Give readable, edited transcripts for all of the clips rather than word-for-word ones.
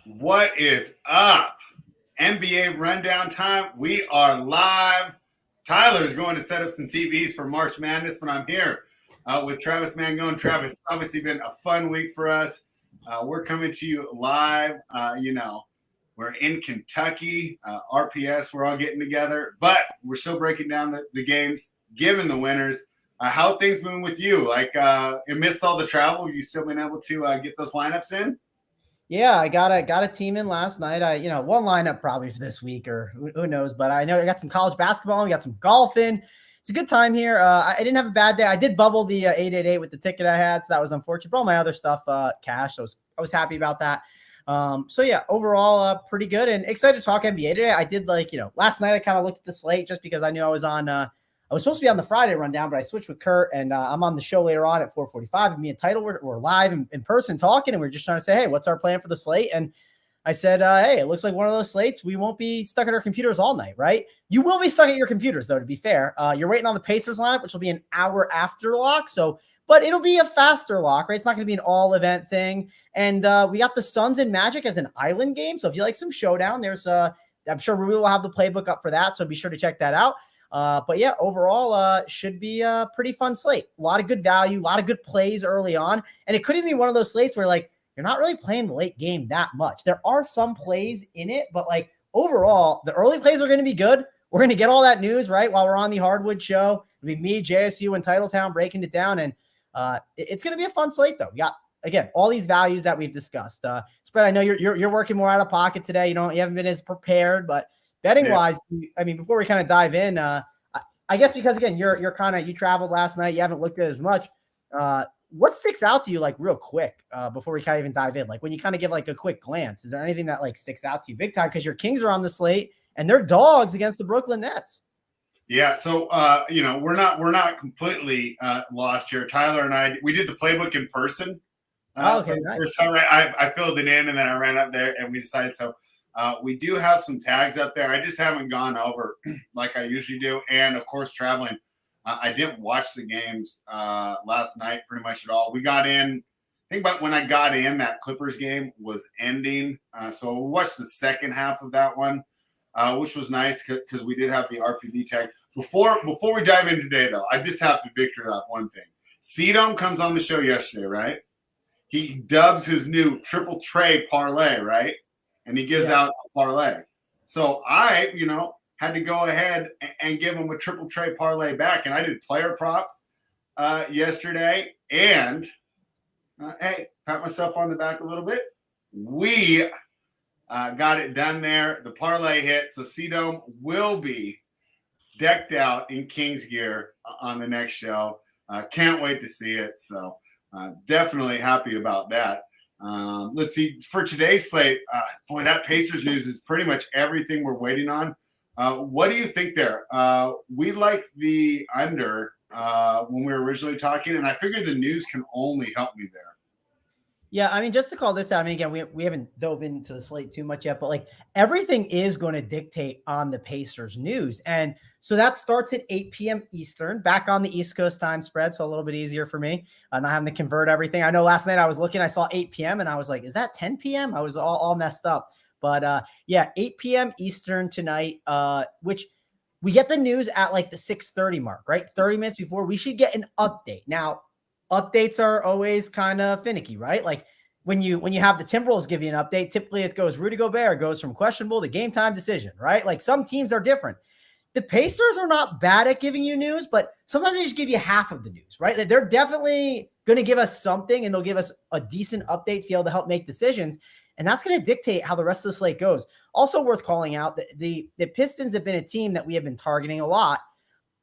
What is up? NBA rundown time. We are live. Tyler's going to set up some TVs for March Madness, but I'm here with Travis Mangone. Travis, it's obviously been a fun week for us. We're coming to you live. We're in Kentucky, RPS. We're all getting together, but we're still breaking down the games, giving the winners. How things moving with you? Like, amidst all the travel, you still been able to get those lineups in? Yeah, I got a team in last night. One lineup probably for this week or who knows, but I know I got some college basketball. We got some golf in. It's a good time here. I didn't have a bad day. I did bubble the 888 with the ticket I had, so that was unfortunate. But all my other stuff, cash. So I was happy about that. So yeah, overall, pretty good and excited to talk NBA today. I did last night I kind of looked at the slate just because I knew I was on. I was supposed to be on the Friday rundown, but I switched with Kurt, and I'm on the show later on at 4:45. And me and Title were live in person talking, and we're just trying to say, hey, what's our plan for the slate? And I said, hey, it looks like one of those slates. We won't be stuck at our computers all night, right? You will be stuck at your computers, though, to be fair. You're waiting on the Pacers lineup, which will be an hour after lock. But it'll be a faster lock, right? It's not going to be an all-event thing. And we got the Suns and Magic as an island game. So if you like some showdown, I'm sure we will have the playbook up for that. So be sure to check that out. But yeah, overall, should be a pretty fun slate. A lot of good value, a lot of good plays early on. And it could even be one of those slates where you're not really playing the late game that much. There are some plays in it, but overall, the early plays are going to be good. We're going to get all that news, right? While we're on the Hardwood show, it'll be me, JSU, and Titletown breaking it down. And it's going to be a fun slate though. We got, again, all these values that we've discussed. Spread, I know you're working more out of pocket today. You haven't been as prepared, but betting wise, I mean, before we kind of dive in, I guess because again, you traveled last night, you haven't looked at it as much. What sticks out to you real quick before we kind of even dive in? When you kind of give a quick glance, is there anything that sticks out to you big time? Because your Kings are on the slate and they're dogs against the Brooklyn Nets. Yeah, so we're not completely lost here. Tyler and I, we did the playbook in person. Okay, nice. First time, right? I filled it in and then I ran up there and we decided so. We do have some tags up there. I just haven't gone over like I usually do. And, of course, traveling. I didn't watch the games last night pretty much at all. We got in – I think about when I got in, that Clippers game was ending. So we watched the second half of that one, which was nice because we did have the RPD tag. Before we dive in today, though, I just have to victor that one thing. Sedum comes on the show yesterday, right? He dubs his new triple tray parlay, right? And he gives out a parlay. So I, had to go ahead and give him a triple tray parlay back. And I did player props yesterday. And, hey, pat myself on the back a little bit. We got it done there. The parlay hit. So C-Dome will be decked out in Kings gear on the next show. Can't wait to see it. So definitely happy about that. Let's see, for today's slate, boy, that Pacers news is pretty much everything we're waiting on. What do you think there? We liked the under when we were originally talking, and I figured the news can only help me there. Yeah, I mean, just to call this out, I mean, again, we haven't dove into the slate too much yet, but everything is going to dictate on the Pacers news. And so that starts at 8 p.m. Eastern, back on the East Coast time spread. So a little bit easier for me, not having to convert everything. I know last night I was looking, I saw 8 p.m. and I was like, is that 10 p.m.? I was all messed up. But yeah, 8 p.m. Eastern tonight, which we get the news at the 6:30 mark, right? 30 minutes before we should get an update. Now, updates are always kind of finicky, right? When you have the Timberwolves give you an update, typically it goes Rudy Gobert goes from questionable to game time decision, right? Some teams are different. The Pacers are not bad at giving you news, but sometimes they just give you half of the news, right? They're definitely going to give us something and they'll give us a decent update to be able to help make decisions. And that's going to dictate how the rest of the slate goes. Also worth calling out, the Pistons have been a team that we have been targeting a lot.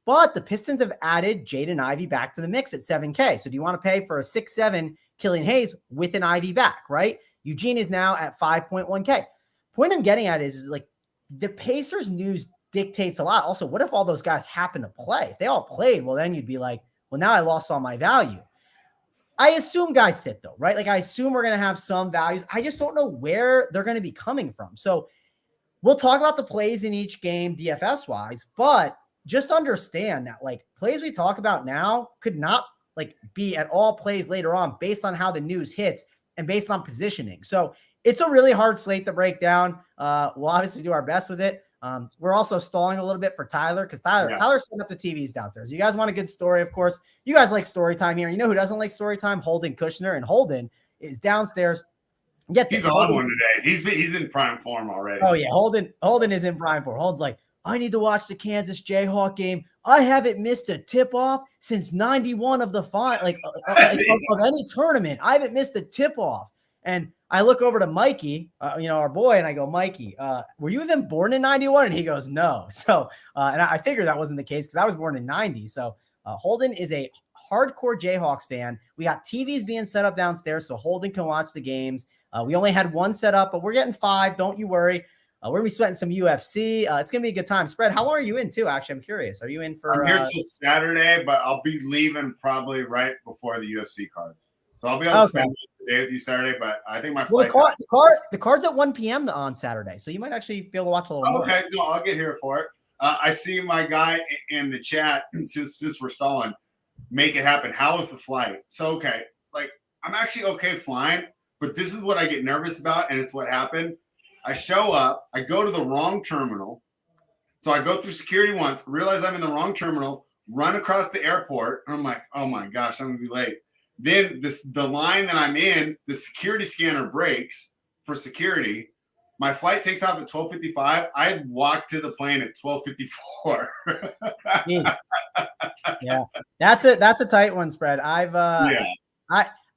But the Pistons have added Jaden Ivey back to the mix at $7K. So do you want to pay for a 6'7" Killian Hayes with an Ivey back, right? Eugene is now at 5.1K. Point I'm getting at is the Pacers news dictates a lot. Also, what if all those guys happen to play? If they all played, well, then you'd be like, well, now I lost all my value. I assume guys sit though, right? I assume we're going to have some values. I just don't know where they're going to be coming from. So we'll talk about the plays in each game DFS wise, but just understand that plays we talk about now could not be at all plays later on based on how the news hits and based on positioning. So it's a really hard slate to break down. We'll obviously do our best with it. We're also stalling a little bit for Tyler because Tyler's setting up the TVs downstairs. You guys want a good story, of course. You guys like story time here. You know who doesn't like story time? Holden Kushner, and Holden is downstairs. He's on one today. He's in prime form already. Oh yeah, Holden is in prime form. Holden's like, I need to watch the Kansas Jayhawk game. I haven't missed a tip-off since 91 of the of any tournament. I haven't missed a tip-off. And I look over to Mikey, our boy, and I go, Mikey, were you even born in 91? And he goes, no. So, and I figured that wasn't the case because I was born in 90. So Holden is a hardcore Jayhawks fan. We got TVs being set up downstairs so Holden can watch the games. We only had one set up, but we're getting 5. Don't you worry. We're going to be sweating some UFC. It's going to be a good time. Spread, how long are you in too? Actually, I'm curious. Are you in for? I'm here till Saturday, but I'll be leaving probably right before the UFC cards. So I'll be able to spend the day with you Saturday, but I think my flight. The card's at 1 p.m. on Saturday, so you might actually be able to watch a little more. Okay, no, I'll get here for it. I see my guy in the chat, since we're stalling, make it happen. How was the flight? So, okay, I'm actually okay flying, but this is what I get nervous about, and it's what happened. I show up, I go to the wrong terminal. So I go through security once, realize I'm in the wrong terminal, run across the airport, and I'm like, oh my gosh, I'm gonna be late. Then the line that I'm in, the security scanner breaks for security. My flight takes off at 12:55. I walked to the plane at 12:54. Yeah, that's a tight one, Spread. I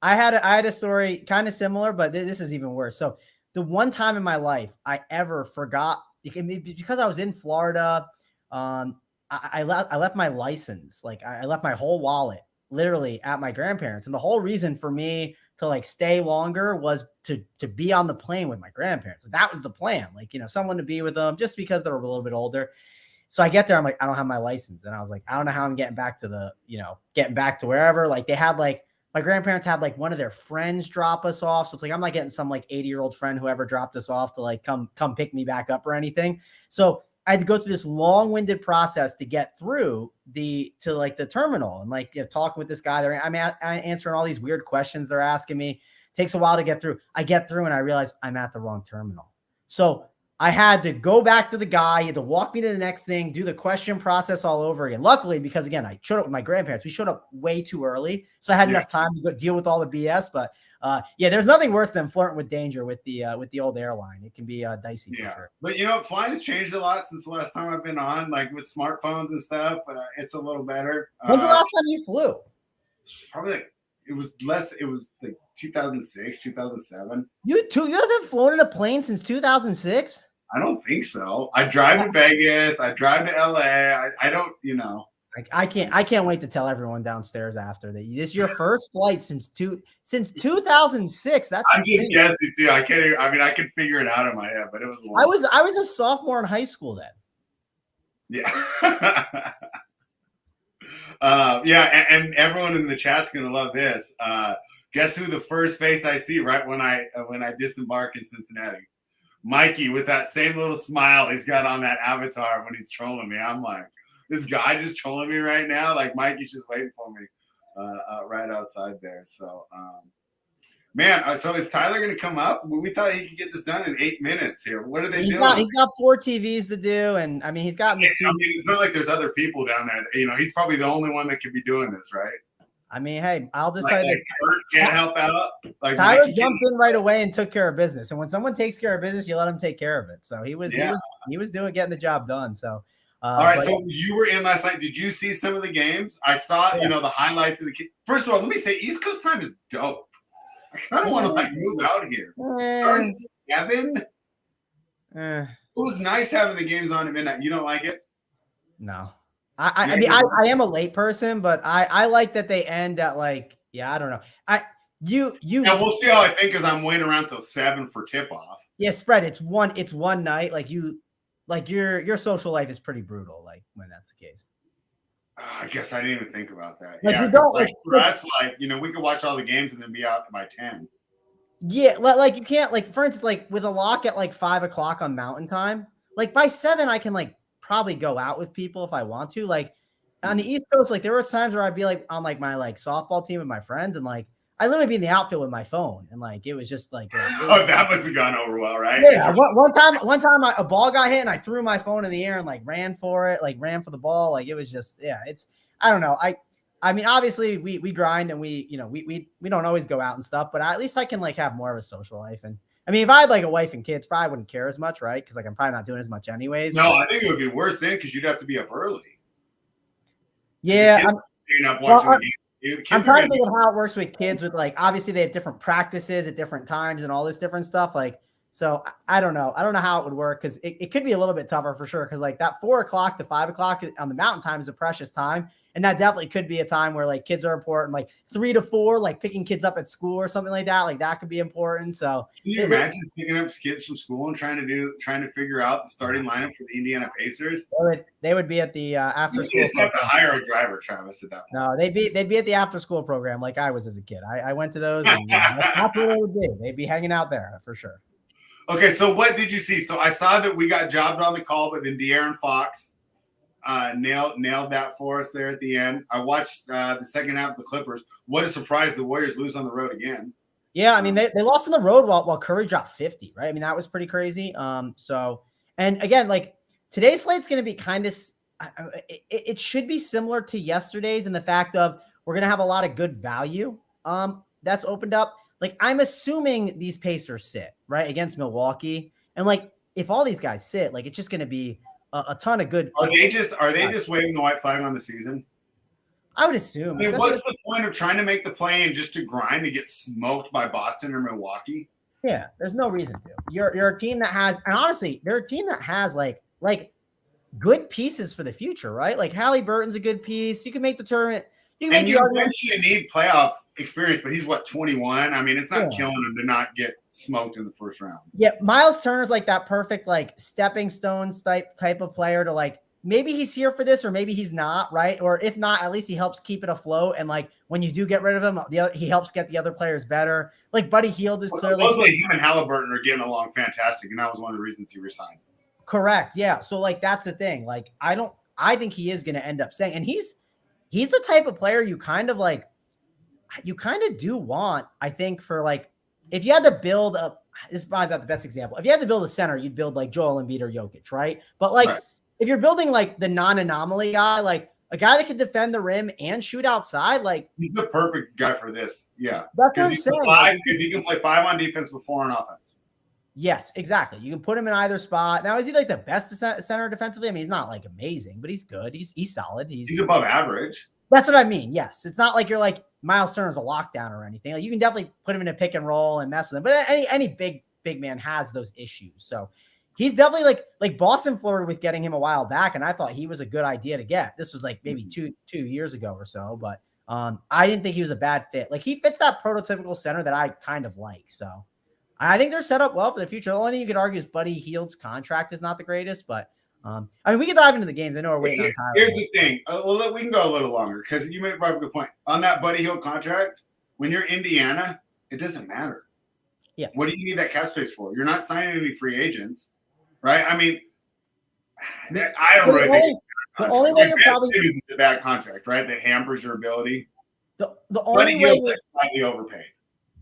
had a story kind of similar, but this is even worse. So the one time in my life I ever forgot, because I was in Florida, I left my license. I left my whole wallet literally at my grandparents. And the whole reason for me to stay longer was to be on the plane with my grandparents. That was the plan. Someone to be with them just because they're a little bit older. So I get there, I'm like, I don't have my license. And I was like, I don't know how I'm getting back to wherever. They had my grandparents had one of their friends drop us off. So it's I'm not getting some 80-year-old friend, whoever dropped us off, to come pick me back up or anything. So I had to go through this long-winded process to get through the terminal and talking with this guy there. I'm answering all these weird questions they're asking me. It takes a while to get through. I get through and I realize I'm at the wrong terminal. So I had to go back to the guy. He had to walk me to the next thing, do the question process all over again. Luckily, because again, I showed up with my grandparents. We showed up way too early, so I had enough time to go deal with all the BS. But there's nothing worse than flirting with danger with the old airline. It can be dicey for sure. But flying's changed a lot since the last time I've been on. With smartphones and stuff, it's a little better. When's the last time you flew? Probably it was less. It was 2006, 2007. You haven't flown in a plane since 2006? I don't think so. I drive to Vegas. I drive to LA. I don't, I can't wait to tell everyone downstairs after that. This is your first flight since 2006. That's I'm just guessing too. I can't. I can figure it out in my head, but it was long. I was a sophomore in high school then. Yeah. And everyone in the chat's gonna love this. Guess who the first face I see right when I disembark in Cincinnati? Mikey, with that same little smile he's got on that avatar when he's trolling me. I'm like, this guy just trolling me right now. Mikey's just waiting for me right outside there. So, so is Tyler going to come up? We thought he could get this done in 8 minutes here. What are they doing? He's got 4 TVs to do, and he's got the 2. It's not like there's other people down there. He's probably the only one that could be doing this, right? Hey, I'll just tell you this. Can't help out. Tyler jumped in right away and took care of business. And when someone takes care of business, you let him take care of it. So he was getting the job done. So all right. So you were in last night. Did you see some of the games? I saw the highlights of the. First of all, let me say East Coast time is dope. I kind of want to move out here. Starting 7. It was nice having the games on at midnight. You don't like it? No. I am a late person, but I like that they end at I don't know. Yeah, we'll see how I think because I'm waiting around till 7 for tip off. Yeah, Spread. It's one night. Your social life is pretty brutal. When that's the case. I guess I didn't even think about that. You don't for us, we could watch all the games and then be out by 10. Yeah, you can't for instance, with a lock at 5:00 on Mountain Time. By 7, I can probably go out with people if I want to. On the East Coast, there were times where I'd be on my softball team with my friends, and I literally be in the outfield with my phone, and like it was just like that must have gone over well, right? Yeah, one time a ball got hit and I threw my phone in the air and like ran for it, like ran for the ball. Like it was just it's I don't know. I mean, obviously we grind and we don't always go out and stuff, but at least I can like have more of a social life. And I mean, if I had like a wife and kids, probably wouldn't care as much, right? Because like I'm probably not doing as much anyways. No, I think it would be worse then because you'd have to be up early. Yeah, I'm trying to think of how it works with kids. With like, obviously they have different practices at different times and all this different stuff. Like, so I don't know. I don't know how it would work because it could be a little bit tougher for sure. Because like that 4 o'clock to 5 o'clock on the mountain time is a precious time, and that definitely could be a time where like kids are important. Like 3 to 4, like picking kids up at school or something like that. Like that could be important. So can you imagine picking up kids from school and trying to figure out the starting lineup for the Indiana Pacers? They would be at the after school. You just have to hire a driver, Travis, at that point. No, they'd be at the after school program like I was as a kid. I went to those, and that's what they would be. They'd be hanging out there for sure. Okay, so what did you see? So I saw that we got jobbed on the call, but then De'Aaron Fox nailed that for us there at the end. I watched the second half of the Clippers. What a surprise the Warriors lose on the road again. Yeah, I mean, they lost on the road while Curry dropped 50, right? I mean, that was pretty crazy. So, and again, like today's slate's going to be kind of it should be similar to yesterday's in the fact of we're going to have a lot of good value that's opened up. Like, I'm assuming these Pacers sit, right, against Milwaukee. And, like, if all these guys sit, like, it's just going to be a ton of good. Are they just waving the white flag on the season? I would assume. I mean, what's the point of trying to make the play and just to grind to get smoked by Boston or Milwaukee? Yeah, there's no reason to. You're a team that has – and honestly, they're a team that has, like good pieces for the future, right? Like, Halliburton's a good piece. You can make the tournament – you eventually need playoff experience, but he's 21. I mean, it's not killing him to not get smoked in the first round. Yeah, Miles Turner's like that perfect like stepping stones type of player to like maybe he's here for this or maybe he's not, right? Or if not, at least he helps keep it afloat. And like when you do get rid of him, he helps get the other players better. Like Buddy Hield is clearly supposedly him and Halliburton are getting along fantastic, and that was one of the reasons he resigned. Correct. Yeah. So like that's the thing. Like I think he is going to end up staying, and he's the type of player you kind of do want, I think, for like, if you had to build this is probably not the best example. If you had to build a center, you'd build like Joel Embiid or Jokic, right? But like, if you're building like the non-anomaly guy, like a guy that can defend the rim and shoot outside, like he's the perfect guy for this. Yeah. That's what I'm saying. Because he can play 5 on defense before on offense. Yes, exactly. You can put him in either spot. Now, is he like the best center defensively? I mean, he's not like amazing, but he's good. He's solid. He's above average. That's what I mean. Yes. It's not like you're like Miles Turner's a lockdown or anything. Like you can definitely put him in a pick and roll and mess with him. But any big man has those issues. So he's definitely like Boston flirted with getting him a while back. And I thought he was a good idea to get. This was like maybe two years ago or so, but I didn't think he was a bad fit. Like he fits that prototypical center that I kind of like. So I think they're set up well for the future. The only thing you could argue is Buddy Hield's contract is not the greatest, but I mean, we can dive into the games. I know we're waiting on time. Here's the thing. Well, we can go a little longer because you made a good point. On that Buddy Hield contract, when you're Indiana, it doesn't matter. Yeah. What do you need that cap space for? You're not signing any free agents, right? I mean, I don't really think the only way you're probably is a bad contract, right? That hampers your ability. The only way you're slightly overpaid.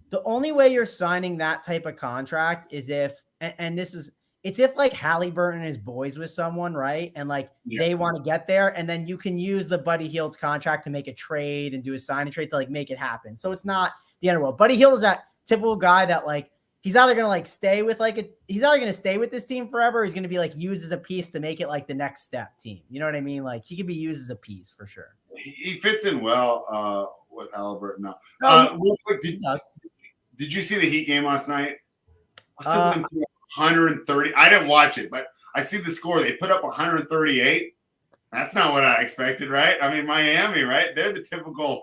The only way you're signing that type of contract is if, and this is, it's if like Halliburton is boys with someone, right? And like they want to get there, and then you can use the Buddy Hield contract to make a trade and do a signing trade to like make it happen. So it's not the end of the world. Buddy Hield is that typical guy that like he's either going to like stay with he's either going to stay with this team forever, or he's going to be like used as a piece to make it like the next step team. You know what I mean? Like he could be used as a piece for sure. He fits in well with Halliburton now. Real quick, did you see the Heat game last night? 130. I didn't watch it, but I see the score. They put up 138. That's not what I expected, right? I mean, Miami, right? They're the typical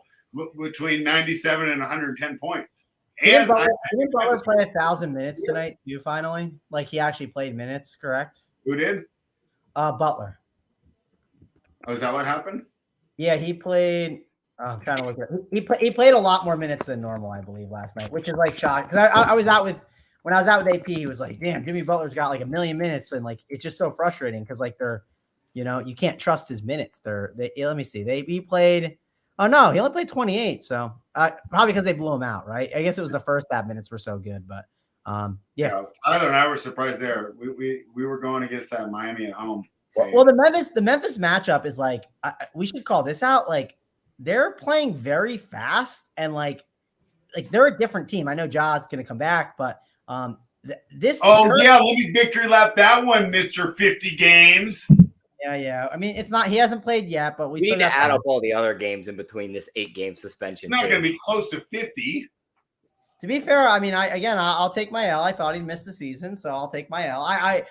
between 97 and 110 points. Didn't Butler play 1,000 minutes tonight, too, finally? Like, he actually played minutes, correct? Who did? Butler. Oh, is that what happened? Yeah, he played – I'm trying to look at it. He played a lot more minutes than normal, I believe, last night, which is, like, shocking. Because I was out with – when I was out with AP, he was like, damn, Jimmy Butler's got, like, 1 million minutes. And, like, it's just so frustrating because, like, they're – you know, you can't trust his minutes. Let me see. He played Oh no, he only played 28. So probably because they blew him out, right? I guess it was the first 5 minutes were so good, but yeah. Tyler and I were surprised there. We were going against that Miami at home. Well, the Memphis matchup is like we should call this out. Like they're playing very fast and like they're a different team. I know Ja's going to come back, but this. Oh yeah, let me victory lap that one, Mr. 50 games. Yeah. I mean, it's not. He hasn't played yet, but we need to add up all the other games in between this 8-game suspension. It's not going to be close to 50. To be fair, I mean, I'll take my L. I thought he missed the season, so I'll take my L.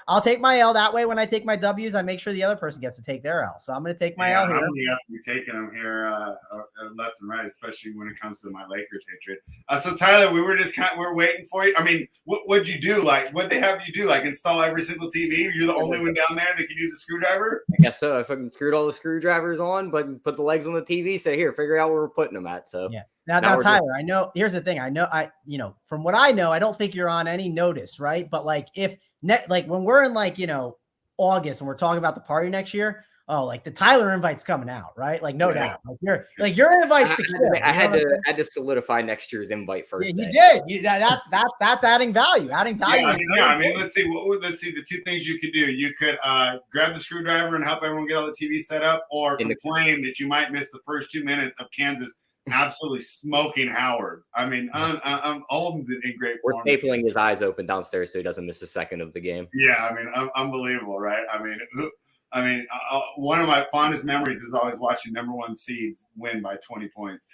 I'll take my L. That way, when I take my W's, I make sure the other person gets to take their L. So I'm going to take my L here. I'm going to have to be taking them here left and right, especially when it comes to my Lakers hatred. So Tyler, we were just we're waiting for you. I mean, what'd you do? Like, what'd they have you do? Like, install every single TV? You're the only one down there that can use a screwdriver? I guess so. I fucking screwed all the screwdrivers on, but put the legs on the TV. Say, here, figure out where we're putting them at. So yeah. Now, Tyler, I know. Here's the thing. From what I know, I don't think you're on any notice, right? But like, when we're in August and we're talking about the party next year, the Tyler invite's coming out, right? Like, no doubt. Like your invite's secure. I had to solidify next year's invite first. Yeah, you did. That's adding value. Adding value. I mean, let's see. The two things you could do. You could grab the screwdriver and help everyone get all the TV set up, or complain that you might miss the first 2 minutes of Kansas absolutely smoking Howard. I mean, Alden's in great form. We're stapling his eyes open downstairs so he doesn't miss a second of the game. Yeah, I mean, unbelievable, right? I mean, one of my fondest memories is always watching number one seeds win by 20 points.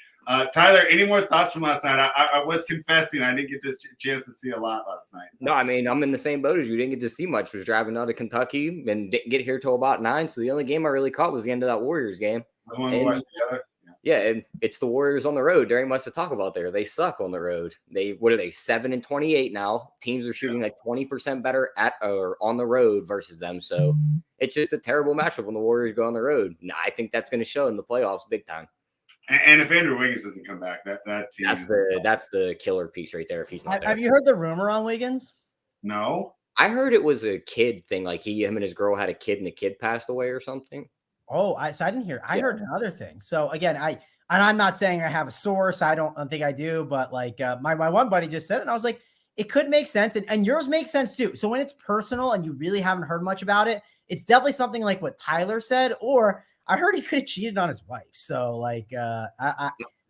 Tyler, any more thoughts from last night? I was confessing I didn't get this chance to see a lot last night. No, I mean, I'm in the same boat as you. Didn't get to see much. Was driving out of Kentucky and didn't get here till about 9. So the only game I really caught was the end of that Warriors game. The one we watched together. Yeah, and it's the Warriors on the road. There ain't much to talk about there. They suck on the road. What are they, 7-28 now? Teams are shooting like 20% better at or on the road versus them. So it's just a terrible matchup when the Warriors go on the road. And I think that's going to show in the playoffs big time. And if Andrew Wiggins doesn't come back, that team that's the killer piece right there. If he's not there. Have you heard the rumor on Wiggins? No, I heard it was a kid thing. Like him and his girl had a kid, and the kid passed away or something. Oh, I didn't hear. I heard another thing. So again, I'm not saying I have a source. I don't think I do, but my one buddy just said it, and I was like, it could make sense, and yours makes sense too. So when it's personal and you really haven't heard much about it, it's definitely something like what Tyler said, or I heard he could have cheated on his wife. So I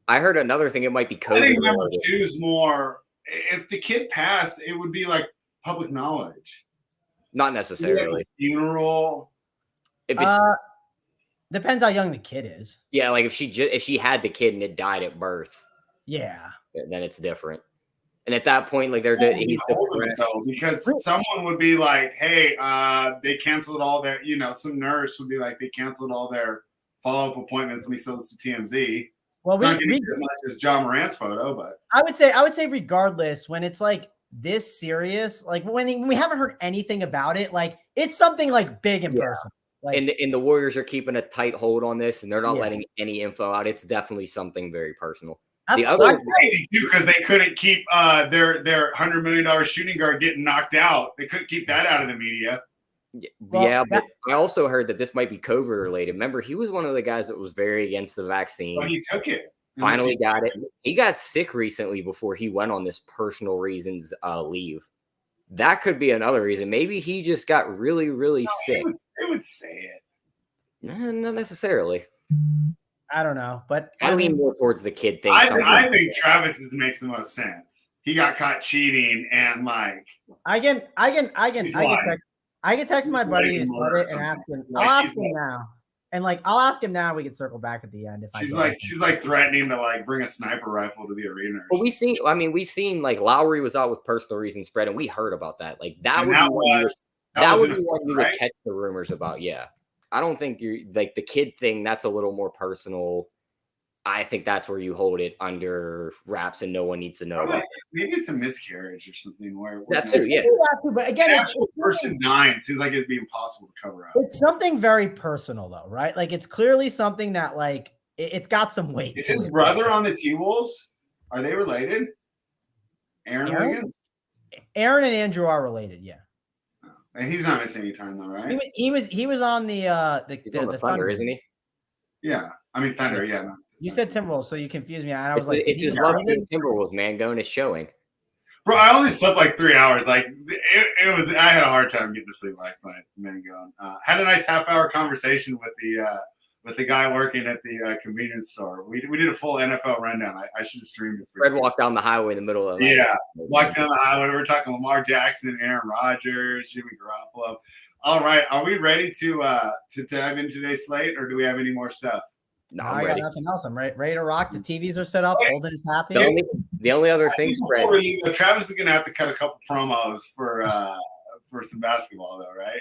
heard another thing. It might be COVID. I think number 2 is more. If the kid passed, it would be like public knowledge. Not necessarily. Funeral. If it's depends how young the kid is. Yeah, like if she had the kid and it died at birth. Yeah. Then it's different. And at that point, like he's because someone would be like, "Hey, they canceled all their," some nurse would be like, "They canceled all their follow-up appointments." Let me sell this to TMZ. Well, it's not going to be as much as John Morant's photo, but I would say regardless, when it's like this serious, like when we haven't heard anything about it, like it's something like big and personal. Like, and the Warriors are keeping a tight hold on this, and they're not letting any info out. It's definitely something very personal. The other crazy too, because they couldn't keep their $100 million shooting guard getting knocked out. They couldn't keep that out of the media. But I also heard that this might be COVID related. Remember, he was one of the guys that was very against the vaccine. But he took it. Finally got it. He got sick recently before he went on this personal reasons leave. That could be another reason. Maybe he just got really, really sick. They would say it. No, not necessarily. I don't know, but I lean more towards the kid thing. I think Travis's makes the most sense. He got caught cheating, and I can text my buddy who started and ask him. I'll ask him now, and I'll ask him now. We can circle back at the end. If she's threatening to bring a sniper rifle to the arena. Well, we seen Lowry was out with personal reasons spread, and we heard about that. That would be one you would catch the rumors about. Yeah. I don't think you're like the kid thing. That's a little more personal. I think that's where you hold it under wraps and no one needs to know about it. Maybe it's a miscarriage or something where that too, yeah. But again, actual person dying seems like it'd be impossible to cover up. It's something very personal though, right? Like it's clearly something that it's got some weight. Is his brother on the T-Wolves? Are they related? Aaron Wiggins? Aaron and Andrew are related, yeah. And he's not missing any time though, right? He was on the Thunder, isn't he? Yeah, I mean Thunder. Yeah, You said Timberwolves, so you confused me. And I was it's just love the Timberwolves, man. Going is showing. Bro, I only slept like 3 hours. Like it was. I had a hard time getting to sleep last night. Man, going. Had a nice half-hour conversation with the guy working at the convenience store. We did a full NFL rundown. I should have streamed it. Fred walked down the highway in the middle of the night. Yeah, walked down the highway. We were talking Lamar Jackson, Aaron Rodgers, Jimmy Garoppolo. All right, are we ready to dive into today's slate, or do we have any more stuff? No, I got nothing else. I'm ready to rock. The TVs are set up. Holden is happy. The only other thing, Fred. Travis is going to have to cut a couple promos for some basketball, though, right?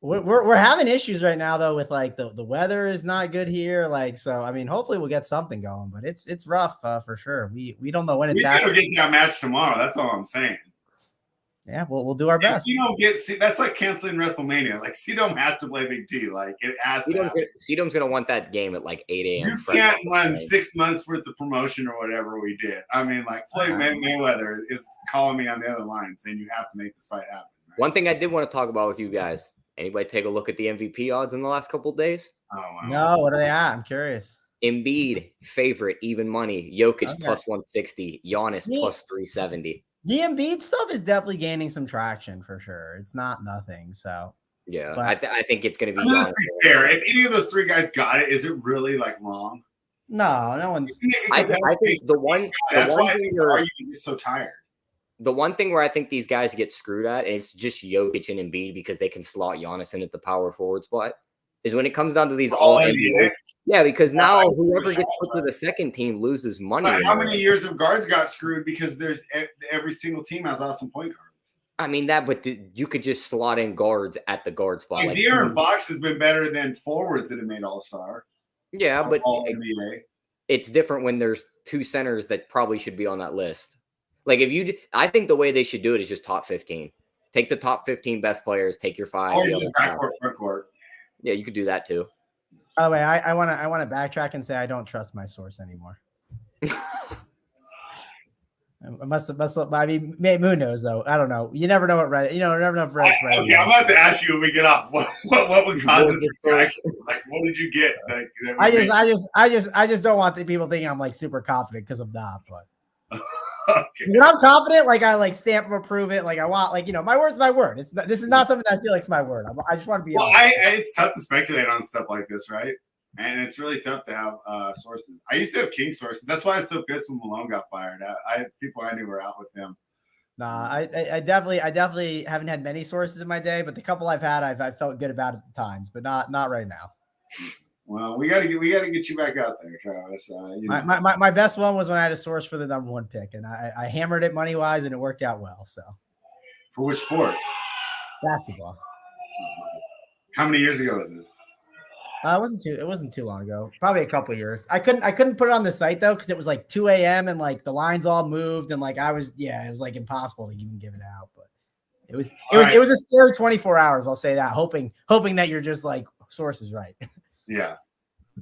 We're having issues right now, though, with like the weather is not good here. Like, so I mean, hopefully we'll get something going, but it's rough for sure. We don't know when it's happening. We gotta get that match tomorrow. That's all I'm saying. Yeah, we'll do our best. You don't that's like canceling WrestleMania. Like, Sedom has to play Big T. Like, it has to. Sedom's gonna want that game at like 8 a.m. You can't run 6 months worth of promotion or whatever we did. I mean, like, Floyd Mayweather is calling me on the other line saying you have to make this fight happen. Right? One thing I did want to talk about with you guys. Anybody take a look at the MVP odds in the last couple of days? Oh, wow. No, what are they at? I'm curious. Embiid favorite, even money. Jokic plus 160. Giannis plus 370. The Embiid stuff is definitely gaining some traction for sure. It's not nothing. So yeah, but I think it's going to be. Let's be fair. If any of those three guys got it, is it really like wrong? No one's. I think the one. That's why he's so tired. The one thing where I think these guys get screwed at, it's just Jokic and Embiid because they can slot Giannis in at the power forward spot, is when it comes down to these all NBA. Yeah, because now whoever gets put to the second team loses money. But how many years of guards got screwed because there's every single team has awesome point guards? I mean but you could just slot in guards at the guard spot. Like De'Aaron Fox has been better than forwards that have made All-Star. Yeah, but all NBA. It's different when there's two centers that probably should be on that list. Like I think the way they should do it is just top 15. Take the top 15 best players, take your 5. Or just backcourt, frontcourt. Yeah, you could do that too. By the way, I want to backtrack and say I don't trust my source anymore. I must. I mean, who knows though? I don't know. You never know what Reddit. You never know if Reddit's right. Okay, I'm about to ask you when we get off. What would cause this reaction? Like, what did you get? Like, I just don't want the people thinking I'm like super confident because I'm not. But okay. When I'm confident, like I like stamp or approve it. Like I want, like my word's my word. This is not something that I feel like's my word. I just want to be. Well, it's tough to speculate on stuff like this, right? And it's really tough to have sources. I used to have king sources. That's why I was so pissed when Malone got fired. I had people I knew were out with him. Nah, I definitely haven't had many sources in my day, but the couple I've had, I've felt good about at the times, but not right now. Well, we gotta get you back out there, Travis. My best one was when I had a source for the number 1 pick, and I hammered it money wise, and it worked out well. So, for which sport? Basketball. How many years ago was this? It wasn't too long ago. Probably a couple of years. I couldn't put it on the site though because it was like 2 a.m. and like the lines all moved and like it was like impossible to even give it out. But it was a scary 24 hours. I'll say that. Hoping that you're just like source is right. Yeah.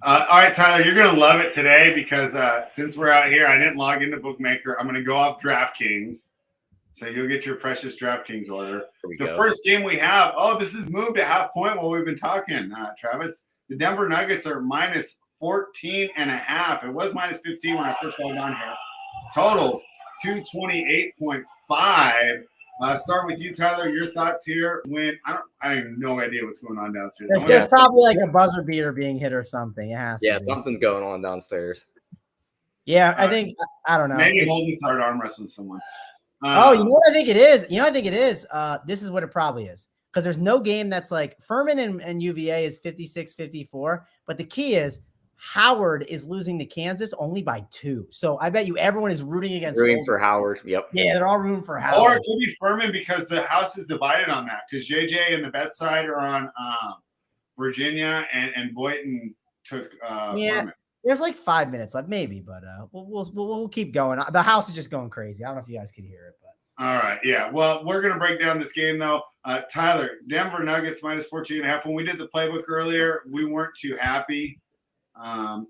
All right, Tyler, you're gonna love it today because since we're out here, I didn't log into Bookmaker. I'm gonna go off DraftKings. So you'll get your precious DraftKings order. First game we have. Oh, this is moved to half point while we've been talking, Travis. The Denver Nuggets are minus 14.5. It was minus 15 when I first logged on here. Totals 228.5. Start with you, Tyler. Your thoughts here? I have no idea what's going on downstairs. There's probably like a buzzer beater being hit or something. It has to be. Something's going on downstairs. Yeah, I think I don't know. Maybe Holden started arm wrestling someone. You know what I think it is? This is what it probably is. Because there's no game that's like Furman and UVA is 56-54. But the key is Howard is losing to Kansas only by 2. So I bet you everyone is rooting for Howard. Yep. Yeah, they're all rooting for Howard. Or it could be Furman because the house is divided on that. Because JJ and the bet side are on Virginia and Boynton took Furman. There's like 5 minutes left, maybe, but we'll keep going. The house is just going crazy. I don't know if you guys could hear it, but. All right, yeah. Well, we're gonna break down this game though. Tyler, Denver Nuggets minus 14.5. When we did the playbook earlier, we weren't too happy.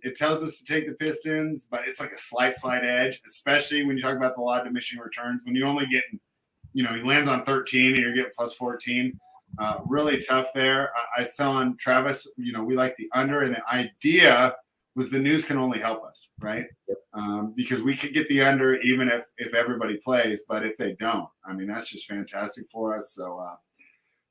It tells us to take the Pistons, but it's like a slight edge, especially when you talk about the law of diminishing returns. When you only get, he lands on 13 and you're getting plus 14. Really tough there. I was telling Travis, we like the under, and the idea was the news can only help us, right? Yep. Because we could get the under even if everybody plays, but if they don't, I mean, that's just fantastic for us. So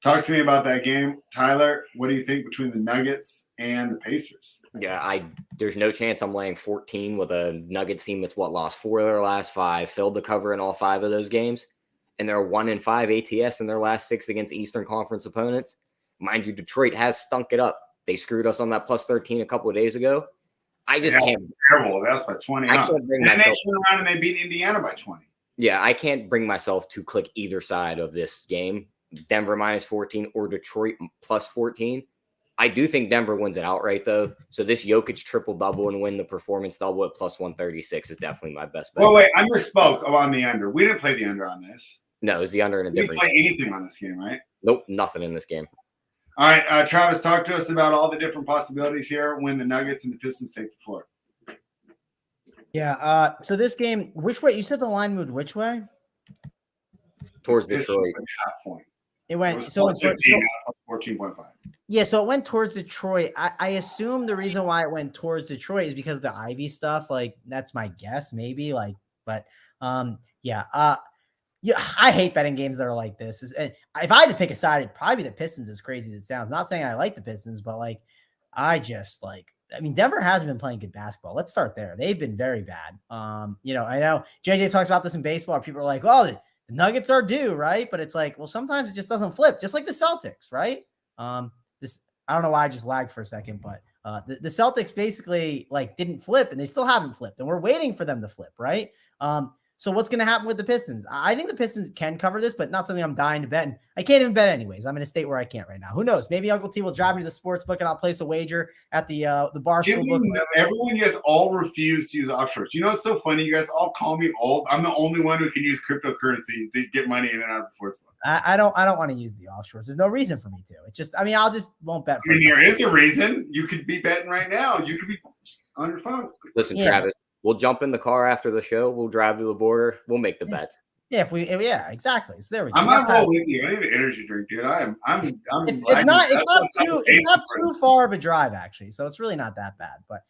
talk to me about that game. Tyler, what do you think between the Nuggets and the Pacers? Yeah, there's no chance I'm laying 14 with a Nuggets team that's lost 4 of their last 5, filled the cover in all 5 of those games, and they're 1-5 ATS in their last 6 against Eastern Conference opponents. Mind you, Detroit has stunk it up. They screwed us on that plus 13 a couple of days ago. I just can't. Terrible. That's by 20. I can't bring and myself. they turned around and they beat Indiana by 20. Yeah, I can't bring myself to click either side of this game. Denver minus 14 or Detroit plus 14. I do think Denver wins it outright, though. So this Jokic triple-double and win the performance double at plus 136 is definitely my best bet. Well, wait, I misspoke on the under. We didn't play the under on this. No, it's the under in a different game. We didn't play anything game. on this game, right? Nope, nothing in this game. All right, Travis, talk to us about all the different possibilities here when the Nuggets and the Pistons take the floor. Yeah, so this game, which way? You said the line moved which way? Towards Detroit. Half point. It went so 14.5. Yeah, so it went towards Detroit. I assume the reason why it went towards Detroit is because of the Ivy stuff. Like, that's my guess, maybe. But yeah, I hate betting games that are like this. If I had to pick a side, it'd probably be the Pistons, as crazy as it sounds. Not saying I like the Pistons, but Denver hasn't been playing good basketball. Let's start there. They've been very bad. I know JJ talks about this in baseball. People are like, well, the Nuggets are due, right? But it's like, well, sometimes it just doesn't flip, just like the Celtics, right? I don't know why I just lagged for a second, but the Celtics basically didn't flip, and they still haven't flipped, and we're waiting for them to flip, right? So what's going to happen with the Pistons? I think the Pistons can cover this, but not something I'm dying to bet. And I can't even bet anyways. I'm in a state where I can't right now. Who knows? Maybe Uncle T will drive me to the sports book and I'll place a wager at the Barstool book. Everyone, you guys all refuse to use offshores. You know, it's so funny. You guys all call me old. I'm the only one who can use cryptocurrency to get money in and out of the sports book. I don't want to use the offshores. There's no reason for me to. It's just, I'll just won't bet. There is a reason. You could be betting right now. You could be on your phone. Listen, yeah. Travis, we'll jump in the car after the show. We'll drive to the border. We'll make the bets. Yeah, exactly. So there we go. I'm not roll with you. I need an energy drink, dude. It's not too far of a drive, actually. So it's really not that bad. But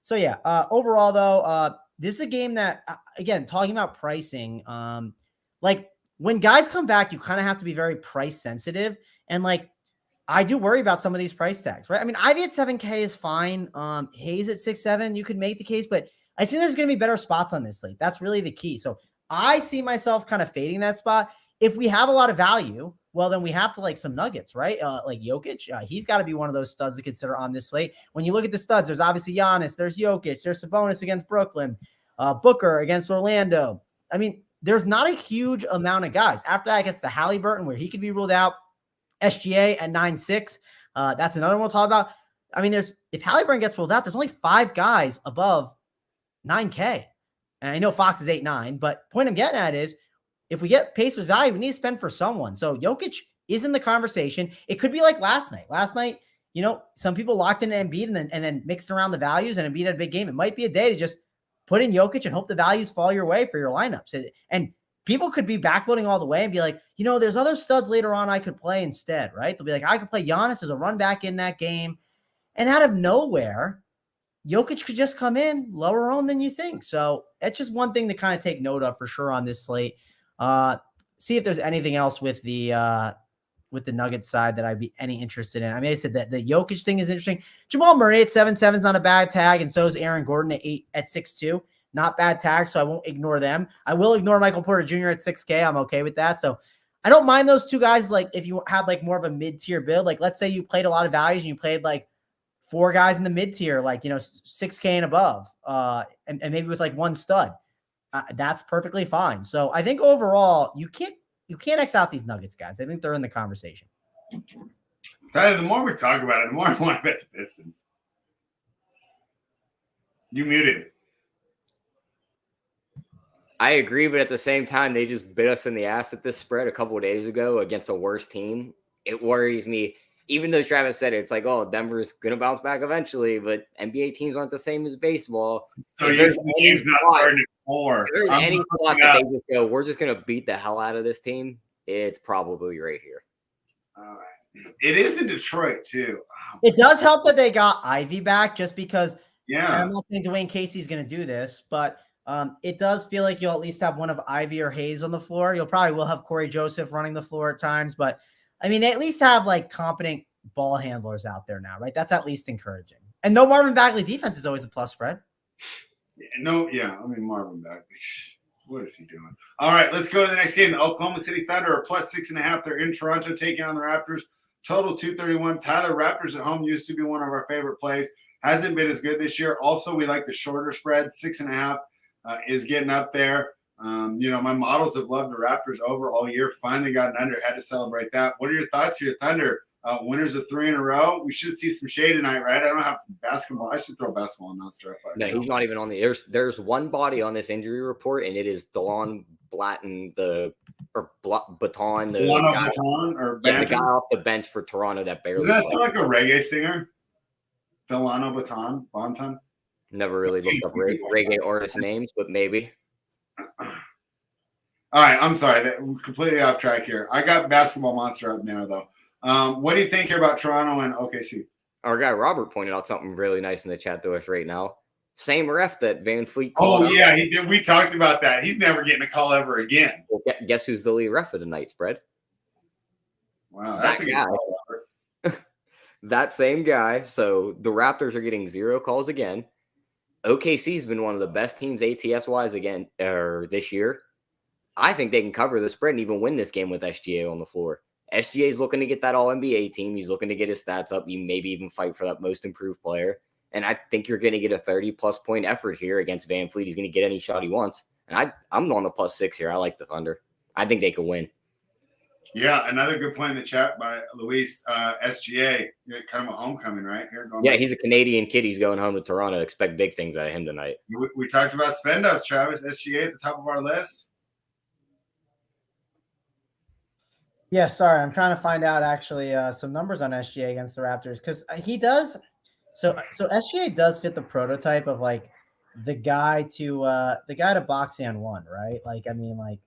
so yeah, overall though, this is a game that again, talking about pricing, when guys come back, you kind of have to be very price sensitive. And I do worry about some of these price tags, right? I mean, Ivy at 7K is fine. Hayes at 6-7, you could make the case, but I think there's going to be better spots on this slate. That's really the key. So I see myself kind of fading that spot. If we have a lot of value, well, then we have to like some nuggets, right? Like Jokic, he's got to be one of those studs to consider on this slate. When you look at the studs, there's obviously Giannis, there's Jokic, there's Sabonis against Brooklyn, Booker against Orlando. I mean, there's not a huge amount of guys. After that, gets the Halliburton where he could be ruled out. SGA at 9.6. That's another one we'll talk about. I mean, if Halliburton gets ruled out, there's only 5 guys above 9K. And I know Fox is 8.9, but point I'm getting at is if we get Pacers value, we need to spend for someone. So Jokic is in the conversation. It could be like last night. Last night, some people locked in Embiid and then mixed around the values and Embiid had a big game. It might be a day to just put in Jokic and hope the values fall your way for your lineups. And people could be backloading all the way and be like, there's other studs later on I could play instead, right? They'll be like, I could play Giannis as a run back in that game. And out of nowhere, Jokic could just come in lower owned than you think. So that's just one thing to kind of take note of for sure on this slate. See if there's anything else with the Nuggets side that I'd be any interested in. I mean, I said that the Jokic thing is interesting. Jamal Murray at 7.7 is not a bad tag, and so is Aaron Gordon at 6.2. Not bad tags, so I won't ignore them. I will ignore Michael Porter Jr. at 6K. I'm okay with that. So I don't mind those two guys. If you have more of a mid-tier build, let's say you played a lot of values and you played 4 guys in the mid-tier, 6K and above, and maybe with one stud. That's perfectly fine. So I think overall, you can't X out these Nuggets guys. I think they're in the conversation. Tyler, the more we talk about it, the more I want to bet the Pistons. You muted. I agree, but at the same time, they just bit us in the ass at this spread a couple of days ago against a worse team. It worries me. Even though Travis said it, it's Denver's going to bounce back eventually, but NBA teams aren't the same as baseball. So this team's not starting at 4. If there's any spot that they just go, we're just going to beat the hell out of this team, it's probably right here. All right. It is in Detroit, too. It does help that they got Ivy back just because Yeah. I'm not saying Dwayne Casey's going to do this, but it does feel like you'll at least have one of Ivy or Hayes on the floor. You'll probably will have Corey Joseph running the floor at times, but I mean, they at least have like competent ball handlers out there now, right? That's at least encouraging. And no Marvin Bagley defense is always a plus spread. I mean, Marvin Bagley. What is he doing? All right, let's go to the next game. The Oklahoma City Thunder are plus 6.5. They're in Toronto taking on the Raptors. Total 231. Tyler, Raptors at home used to be one of our favorite plays. Hasn't been as good this year. Also, we like the shorter spread. 6.5 is getting up there. My models have loved the Raptors over all year. Finally got an under. Had to celebrate that. What are your thoughts here, Thunder? Winners of 3 in a row. We should see some shade tonight, right? I don't have basketball. I should throw basketball and not strap. No, he's not even on the. There's one body on this injury report, and it is DeLon Baton, the guy off the bench for Toronto that barely. Does that sound like a reggae singer? Delano Bonton. Never really looked up reggae artist names, but maybe. All right, I'm sorry. We're completely off track here. I got Basketball Monster up now, though. What do you think here about Toronto and OKC? Our guy Robert pointed out something really nice in the chat to us right now. Same ref that Van Fleet called. Oh, yeah, he did. We talked about that. He's never getting a call ever again. Well, guess who's the lead ref of the night spread? Wow, that's a good call, Robert. That same guy. So the Raptors are getting 0 calls again. OKC's been one of the best teams ATS-wise again this year. I think they can cover the spread and even win this game with SGA on the floor. SGA is looking to get that All-NBA team. He's looking to get his stats up. You maybe even fight for that most improved player. And I think you're going to get a 30-plus point effort here against Van Fleet. He's going to get any shot he wants. And I'm on the +6 here. I like the Thunder. I think they could win. Yeah, another good point in the chat by Luis. SGA, kind of a homecoming, right? He's a Canadian kid. He's going home to Toronto. Expect big things out of him tonight. We talked about spend-ups, Travis. SGA at the top of our list. Yeah, sorry. I'm trying to find out actually some numbers on SGA against the Raptors because he does. So SGA does fit the prototype of like the guy to box and one, right? Like, I mean, like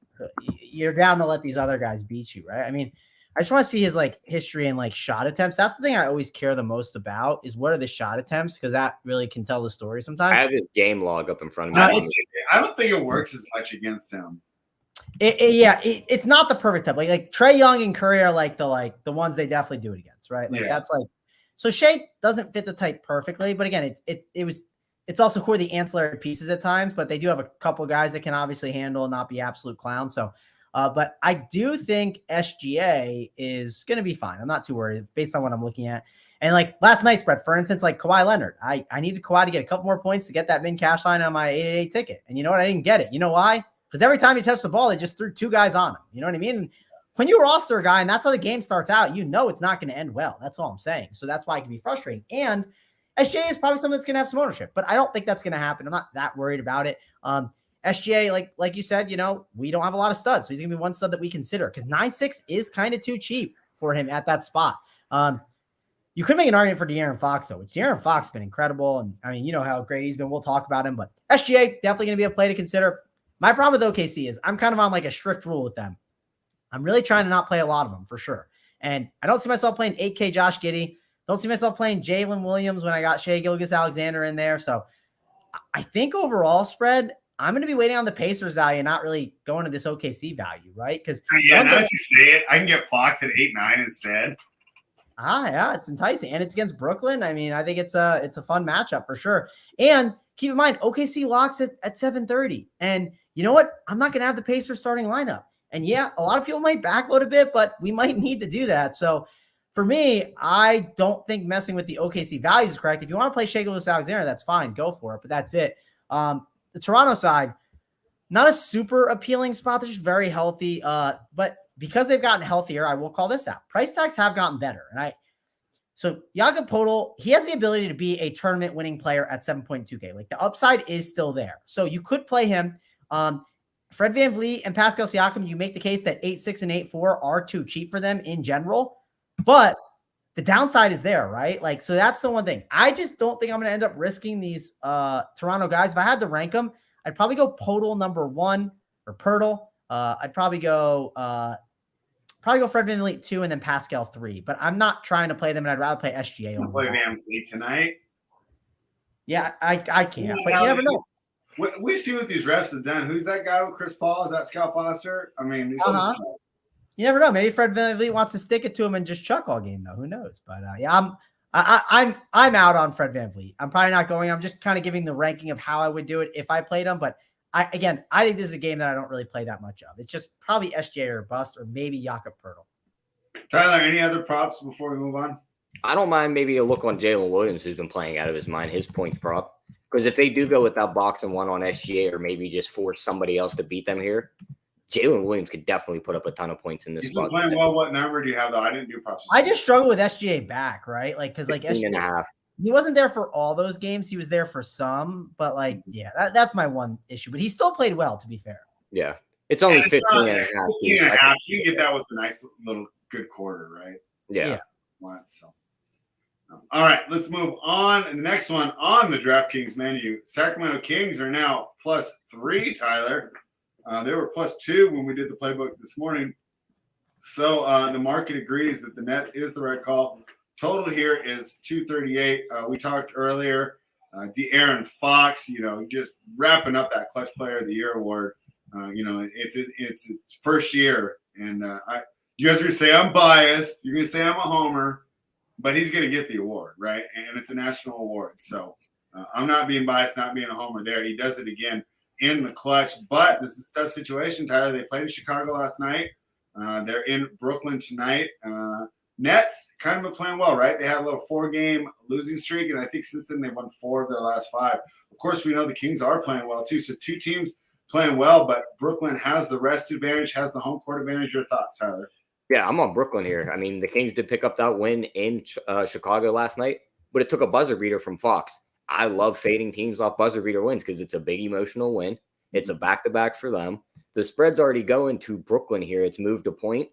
you're down to let these other guys beat you, right? I mean, I just want to see his like history and like shot attempts. That's the thing I always care the most about is what are the shot attempts because that really can tell the story sometimes. I have his game log up in front of me. I don't think it works as much against him. It's not the perfect type. Like Trae Young and Curry are like the ones they definitely do it against, right? Like that's like so Shea doesn't fit the type perfectly, but again, it's also for the ancillary pieces at times, but they do have a couple guys that can obviously handle and not be absolute clowns. So, but I do think SGA is going to be fine. I'm not too worried based on what I'm looking at. And like last night's spread, for instance, like Kawhi Leonard, I needed Kawhi to get a couple more points to get that min cash line on my 888 ticket. And you know what? I didn't get it. You know why? Because every time he touched the ball, they just threw 2 guys on him. You know what I mean? And when you roster a guy and that's how the game starts out, you know it's not going to end well. That's all I'm saying. So that's why it can be frustrating. And SGA is probably something that's going to have some ownership, but I don't think that's going to happen. I'm not that worried about it. SGA, like you said, we don't have a lot of studs. So he's going to be one stud that we consider because 9.6 is kind of too cheap for him at that spot. You could make an argument for De'Aaron Fox, though, which De'Aaron Fox has been incredible. And I mean, you know how great he's been. We'll talk about him, but SGA definitely going to be a play to consider. My problem with OKC is I'm kind of on like a strict rule with them. I'm really trying to not play a lot of them for sure. And I don't see myself playing 8K Josh Giddey. Don't see myself playing Jalen Williams when I got Shea Gilgeous-Alexander in there. So I think overall spread, I'm going to be waiting on the Pacers value, not really going to this OKC value, right? Because now that you say it, I can get Fox at 8-9 instead. Yeah, it's enticing. And it's against Brooklyn. I mean, I think it's a fun matchup for sure. And keep in mind, OKC locks it at 7:30. And you know what? I'm not going to have the Pacers starting lineup. And yeah, a lot of people might backload a bit, but we might need to do that. So for me, I don't think messing with the OKC values is correct. If you want to play Shea Gilgeous-Alexander, that's fine. Go for it. But that's it. The Toronto side, not a super appealing spot. They're just very healthy. But because they've gotten healthier, I will call this out. Price tags have gotten better. So Jakob Poeltl, he has the ability to be a tournament winning player at 7.2K. Like the upside is still there. So you could play him. Fred VanVleet and Pascal Siakam, you make the case that 8.6 and 8.4 are too cheap for them in general, but the downside is there, right? Like, so that's the one thing. I just don't think I'm going to end up risking these Toronto guys. If I had to rank them, I'd probably go Poeltl number 1 or Pirtle. I'd probably go Fred VanVleet 2 and then Pascal 3, but I'm not trying to play them and I'd rather play SGA. Play VanVleet tonight. Yeah, I can't, but you never know. We see what these refs have done. Who's that guy with Chris Paul? Is that Scott Foster? I mean, it's just, you never know. Maybe Fred VanVleet wants to stick it to him and just chuck all game, though. Who knows? But yeah, I'm out on Fred VanVleet. I'm probably not going. I'm just kind of giving the ranking of how I would do it if I played him. But I think this is a game that I don't really play that much of. It's just probably SJ or bust, or maybe Jakob Poeltl. Tyler, any other props before we move on? I don't mind maybe a look on Jalen Williams, who's been playing out of his mind, his points prop. Because if they do go with that box and one on SGA, or maybe just force somebody else to beat them here, Jalen Williams could definitely put up a ton of points in this spot. He's playing well. What number do you have, though? I didn't do props. I just struggle with SGA back, right? Like, because like SGA, he wasn't there for all those games. He was there for some, but like, yeah, that's my one issue. But he still played well, to be fair. Yeah. It's only 15 and a half. 15 and a half. You can get that with a nice little good quarter, right? Yeah. So. All right, let's move on. The next one on the DraftKings menu, Sacramento Kings are now +3, Tyler. They were +2 when we did the playbook this morning. So the market agrees that the Nets is the right call. Total here is 238. We talked earlier, De'Aaron Fox, just wrapping up that Clutch Player of the Year award. It's its first year. And you guys are going to say I'm biased. You're going to say I'm a homer. But he's going to get the award, right? And it's a national award. So I'm not being biased, not being a homer there. He does it again in the clutch. But this is a tough situation, Tyler. They played in Chicago last night. They're in Brooklyn tonight. Nets kind of playing well, right? They had a little 4-game losing streak, and I think since then they've won 4 of their last 5. Of course, we know the Kings are playing well, too. So 2 teams playing well, but Brooklyn has the rest advantage, has the home court advantage. Your thoughts, Tyler? Yeah, I'm on Brooklyn here. I mean, the Kings did pick up that win in Chicago last night, but it took a buzzer beater from Fox. I love fading teams off buzzer beater wins because it's a big emotional win. It's a back-to-back for them. The spread's already going to Brooklyn here. It's moved a point.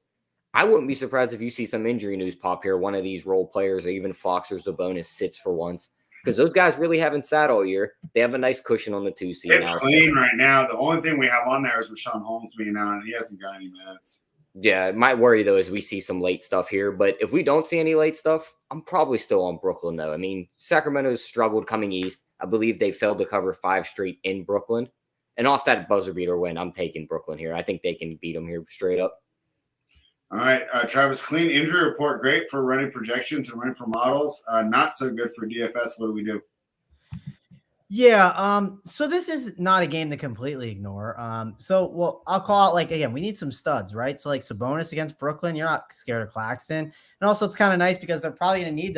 I wouldn't be surprised if you see some injury news pop here. One of these role players, or even Fox or Sabonis, sits for once. Because those guys really haven't sat all year. They have a nice cushion on the 2 seed now. It's clean right now. The only thing we have on there is Rashawn Holmes being out, and he hasn't got any minutes. Yeah, it might worry, though, as we see some late stuff here. But if we don't see any late stuff, I'm probably still on Brooklyn, though. I mean, Sacramento's struggled coming east. I believe they failed to cover 5 straight in Brooklyn. And off that buzzer beater win, I'm taking Brooklyn here. I think they can beat them here straight up. All right, Travis, clean injury report. Great for running projections and running for models. Not so good for DFS. What do we do? Yeah, so this is not a game to completely ignore. I'll call out, like, again, we need some studs, right? So, like, Sabonis against Brooklyn, you're not scared of Claxton. And also, it's kind of nice because they're probably going to need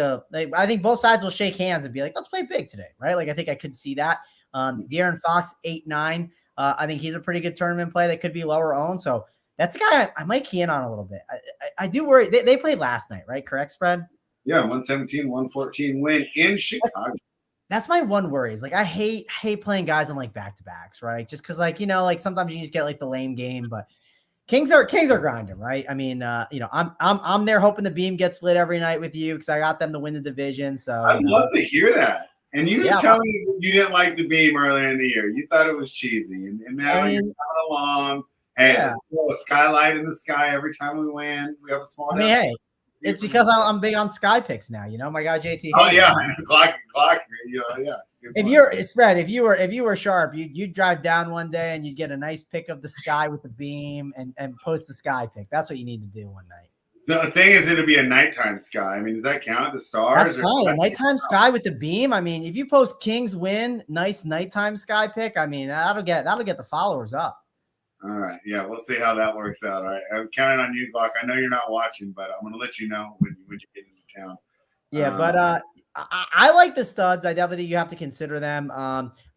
I think both sides will shake hands and be like, let's play big today, right? Like, I think I could see that. De'Aaron Fox, 8-9. I think he's a pretty good tournament play that could be lower owned. So that's a guy I might key in on a little bit. I do worry. They played last night, right? Correct spread? Yeah, 117-114 win in Chicago. That's my one worry is, like, I hate playing guys on, like, back-to-backs, right? Just because, like, like, sometimes you just get, like, the lame game, but Kings are grinding, right? I mean, I'm there hoping the beam gets lit every night with you because I got them to win the division. So I'd love to hear that. And you were telling me you didn't like the beam earlier in the year. You thought it was cheesy, and now you're coming along. Hey, there's still a skylight in the sky every time we win. We have a small. Hey. It's because I'm big on sky picks now, my guy JT. Oh yeah, clock. Yeah. If you were sharp, you'd drive down one day and you'd get a nice pick of the sky with the beam and post the sky pick. That's what you need to do one night. The thing is, it'll be a nighttime sky. I mean, does that count? The stars? That's fine. A nighttime sky with the beam. I mean, if you post Kings win, nice nighttime sky pick. I mean, that'll get the followers up. All right. Yeah, we'll see how that works out. All right. I'm counting on you, Glock. I know you're not watching, but I'm going to let you know when you get into town. Yeah, but I like the studs. I definitely think you have to consider them.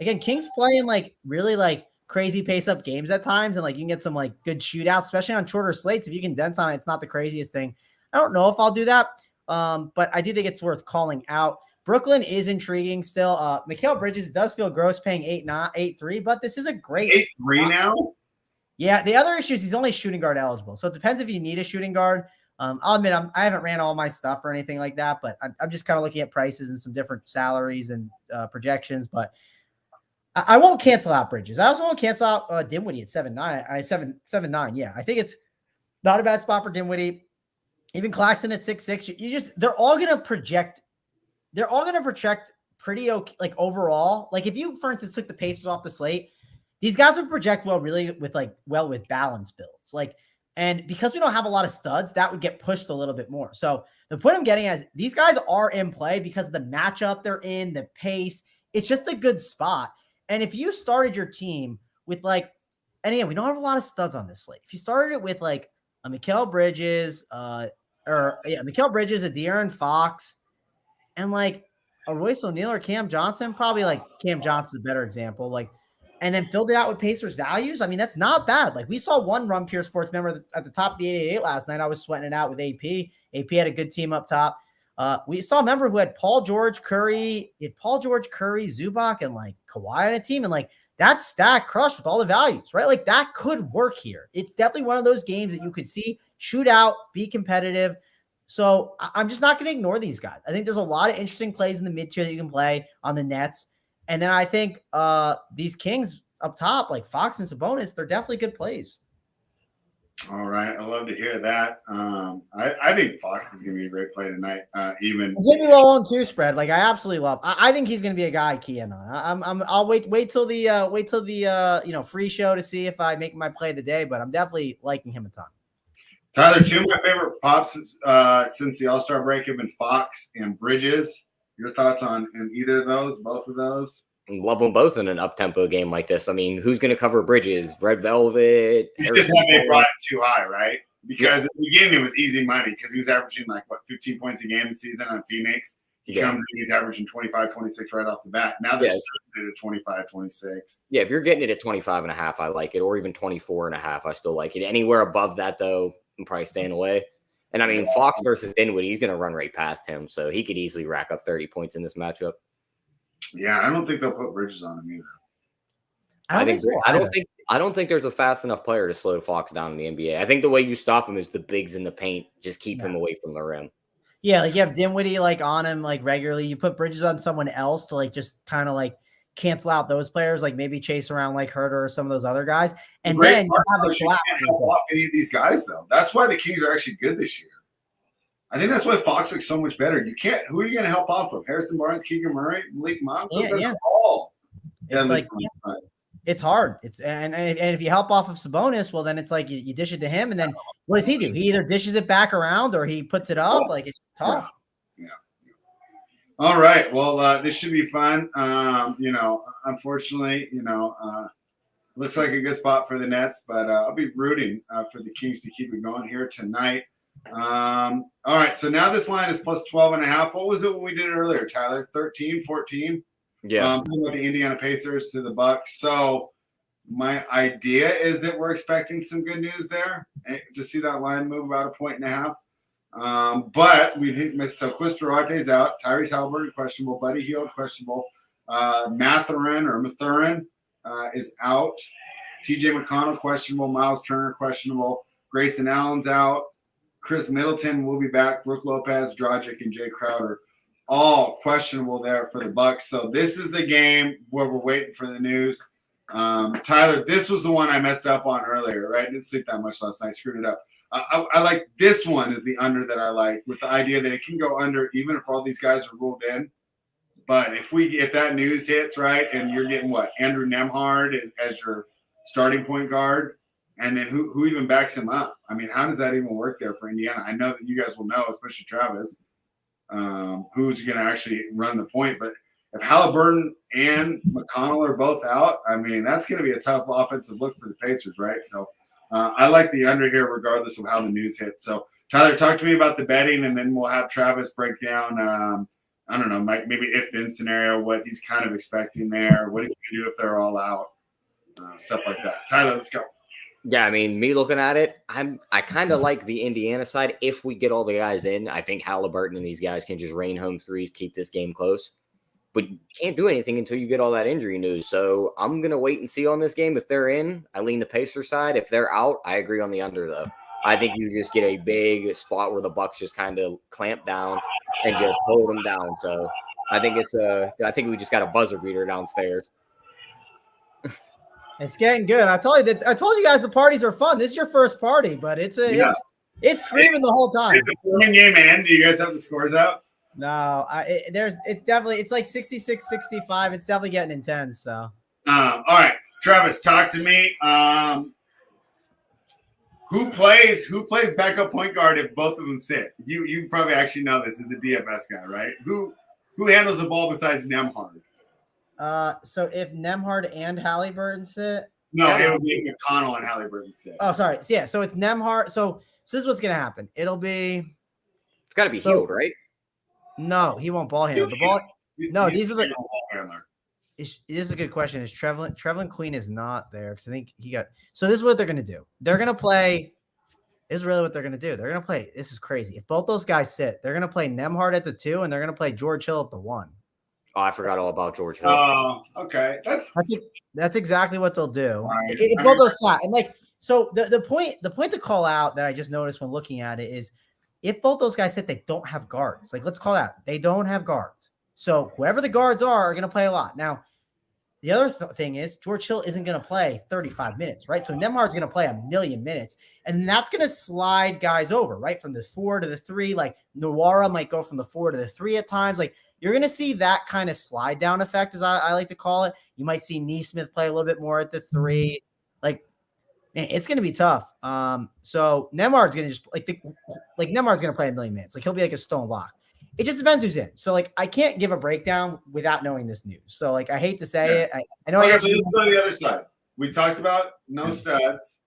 Again, Kings playing, like, really, like, crazy pace-up games at times, and, like, you can get some, like, good shootouts, especially on shorter slates. If you can dent on it, it's not the craziest thing. I don't know if I'll do that, but I do think it's worth calling out. Brooklyn is intriguing still. Mikal Bridges does feel gross paying 8-3, but this is a great 8-3 now. Yeah, the other issue is he's only shooting guard eligible. So it depends if you need a shooting guard. I'll admit I haven't ran all my stuff or anything like that, but I'm just kind of looking at prices and some different salaries and projections. But I won't cancel out Bridges. I also won't cancel out Dinwiddie at 7-9. 7-9. Yeah, I think it's not a bad spot for Dinwiddie. Even Claxton at 6-6. They're all going to project pretty okay. Like overall, like if you, for instance, took the Pacers off the slate, these guys would project well, really with balanced builds. Like, and because we don't have a lot of studs, that would get pushed a little bit more. So the point I'm getting at is these guys are in play because of the matchup they're in, the pace. It's just a good spot. And if you started your team with like, and again, we don't have a lot of studs on this slate. If you started it with like a Mikal Bridges, a De'Aaron Fox, and like a Royce O'Neal or Cam Johnson, probably like Cam Johnson's a better example. Like, and then filled it out with Pacers values. I mean, that's not bad. Like we saw one Run Pure Sports member at the top of the 888 last night. I was sweating it out with AP. AP had a good team up top. We saw a member who had Paul George, Curry, Zubac, and like Kawhi on a team. And like that stack crushed with all the values, right? Like that could work here. It's definitely one of those games that you could see shoot out, be competitive. So I'm just not going to ignore these guys. I think there's a lot of interesting plays in the mid tier that you can play on the Nets. And then I think these Kings up top, like Fox and Sabonis, they're definitely good plays. All right. I love to hear that. I think Fox is going to be a great play tonight. Even it's going to be low on 2 spread. Like I absolutely love. I think he's going to be a guy I key in on. I'll wait till the free show to see if I make my play of the day, but I'm definitely liking him a ton. Tyler, 2 of my favorite pops since the All-Star break have been Fox and Bridges. Your thoughts on either of those, both of those? Love them both in an up-tempo game like this. I mean, who's going to cover Bridges? Red Velvet? It's just that they brought it too high, right? Because at the beginning it was easy money because he was averaging 15 points a game this season on Phoenix. He comes in, he's averaging 25, 26 right off the bat. Now they're sitting at 25, 26. Yeah, if you're getting it at 25.5, I like it, or even 24.5, I still like it. Anywhere above that, though, I'm probably staying away. And I mean, Fox versus Dinwiddie, he's going to run right past him, so he could easily rack up 30 points in this matchup. Yeah, I don't think they'll put Bridges on him either. I don't think there's a fast enough player to slow Fox down in the NBA. I think the way you stop him is the bigs in the paint. Just keep him away from the rim. Yeah, like you have Dinwiddie like on him like regularly. You put Bridges on someone else to like just kind of like cancel out those players, like maybe chase around like Herter or some of those other guys. And then you have the you can't help off any of these guys though. That's why the Kings are actually good this year. I think that's why Fox looks so much better. You can't. Who are you going to help off of? Harrison Barnes, Keegan Murray, Malik Monk. Yeah. All. It's like it's hard. It's and if you help off of Sabonis, well, then it's like you dish it to him, and then what does he do? He either dishes it back around or he puts it up. Like it's tough. Yeah. All right. Well, this should be fun. Unfortunately, looks like a good spot for the Nets, but I'll be rooting for the Kings to keep it going here tonight. All right, so now this line is plus 12.5. What was it when we did it earlier, Tyler? 13, 14? Yeah. Talking about the Indiana Pacers to the Bucks. So my idea is that we're expecting some good news there to see that line move about 1.5. But we didn't miss. So Chris Durate's out. Tyrese Halliburton questionable. Buddy Hield questionable. Mathurin is out. T.J. McConnell questionable. Miles Turner questionable. Grayson Allen's out. Chris Middleton will be back. Brook Lopez, Dragic, and Jay Crowder all questionable there for the Bucks. So this is the game where we're waiting for the news. Tyler, this was the one I messed up on earlier, right? I didn't sleep that much last night. Screwed it up. I like this one is the under that I like, with the idea that it can go under even if all these guys are ruled in. But if that news hits, right, and you're getting Andrew Nembhard as your starting point guard, and then who even backs him up? I mean, how does that even work there for Indiana? I know that you guys will know, especially Travis, who's going to actually run the point. But if Halliburton and McConnell are both out, I mean, that's going to be a tough offensive look for the Pacers, right? So I like the under here regardless of how the news hits. So, Tyler, talk to me about the betting, and then we'll have Travis break down, I don't know, maybe if-then scenario, what he's kind of expecting there, what he's going to do if they're all out, stuff like that. Tyler, let's go. Yeah, I mean, me looking at it, I kind of like the Indiana side. If we get all the guys in, I think Halliburton and these guys can just rain home threes, keep this game close. But you can't do anything until you get all that injury news. So I'm going to wait and see on this game. If they're in, I lean the Pacers side. If they're out, I agree on the under, though. I think you just get a big spot where the Bucks just kind of clamp down and just hold them down. So I think we just got a buzzer beater downstairs. It's getting good. I told you guys the parties are fun. This is your first party, but it's screaming the whole time. Did the Foreman game end? Do you guys have the scores out? No, it's like 66, 65. It's definitely getting intense. So, all right, Travis, talk to me. Who plays backup point guard if both of them sit? You probably actually know this as a DFS guy, right? Who handles the ball besides Nembhard? So if Nembhard and Halliburton sit, no, it would be McConnell and Halliburton sit. Oh, sorry. So, yeah, so it's Nembhard. So this is what's gonna happen. It's got to be healed, right? No, he won't ball handle the ball. No, these are the ball handler. This is a good question. Is Trevlin Queen is not there because I think he got. So this is what they're gonna do. They're gonna play. This is really what they're gonna do. They're gonna play. This is crazy. If both those guys sit, they're gonna play Nembhard at the 2, and they're gonna play George Hill at the 1. Oh, I forgot all about George Hill. Oh, okay. That's exactly what they'll do. If both those sat, and like so, the point to call out that I just noticed when looking at it is, if both those guys sit, they don't have guards. Like, let's call that they don't have guards. So whoever the guards are going to play a lot. Now, the other thing is George Hill isn't going to play 35 minutes, right? So Nembhard's going to play 1,000,000 minutes, and that's going to slide guys over, right? From the 4 to the 3, like Nwara might go from the 4 to the 3 at times. Like, you're going to see that kind of slide down effect, as I like to call it. You might see Neesmith play a little bit more at the 3. Like, man, it's going to be tough. So Nembhard's going to just Nembhard's going to play 1,000,000 minutes. Like, he'll be like a stone lock. It just depends who's in. So, like, I can't give a breakdown without knowing this news. So, like, I hate to say it. I know. Okay, so let's go to the other side. We talked about no studs.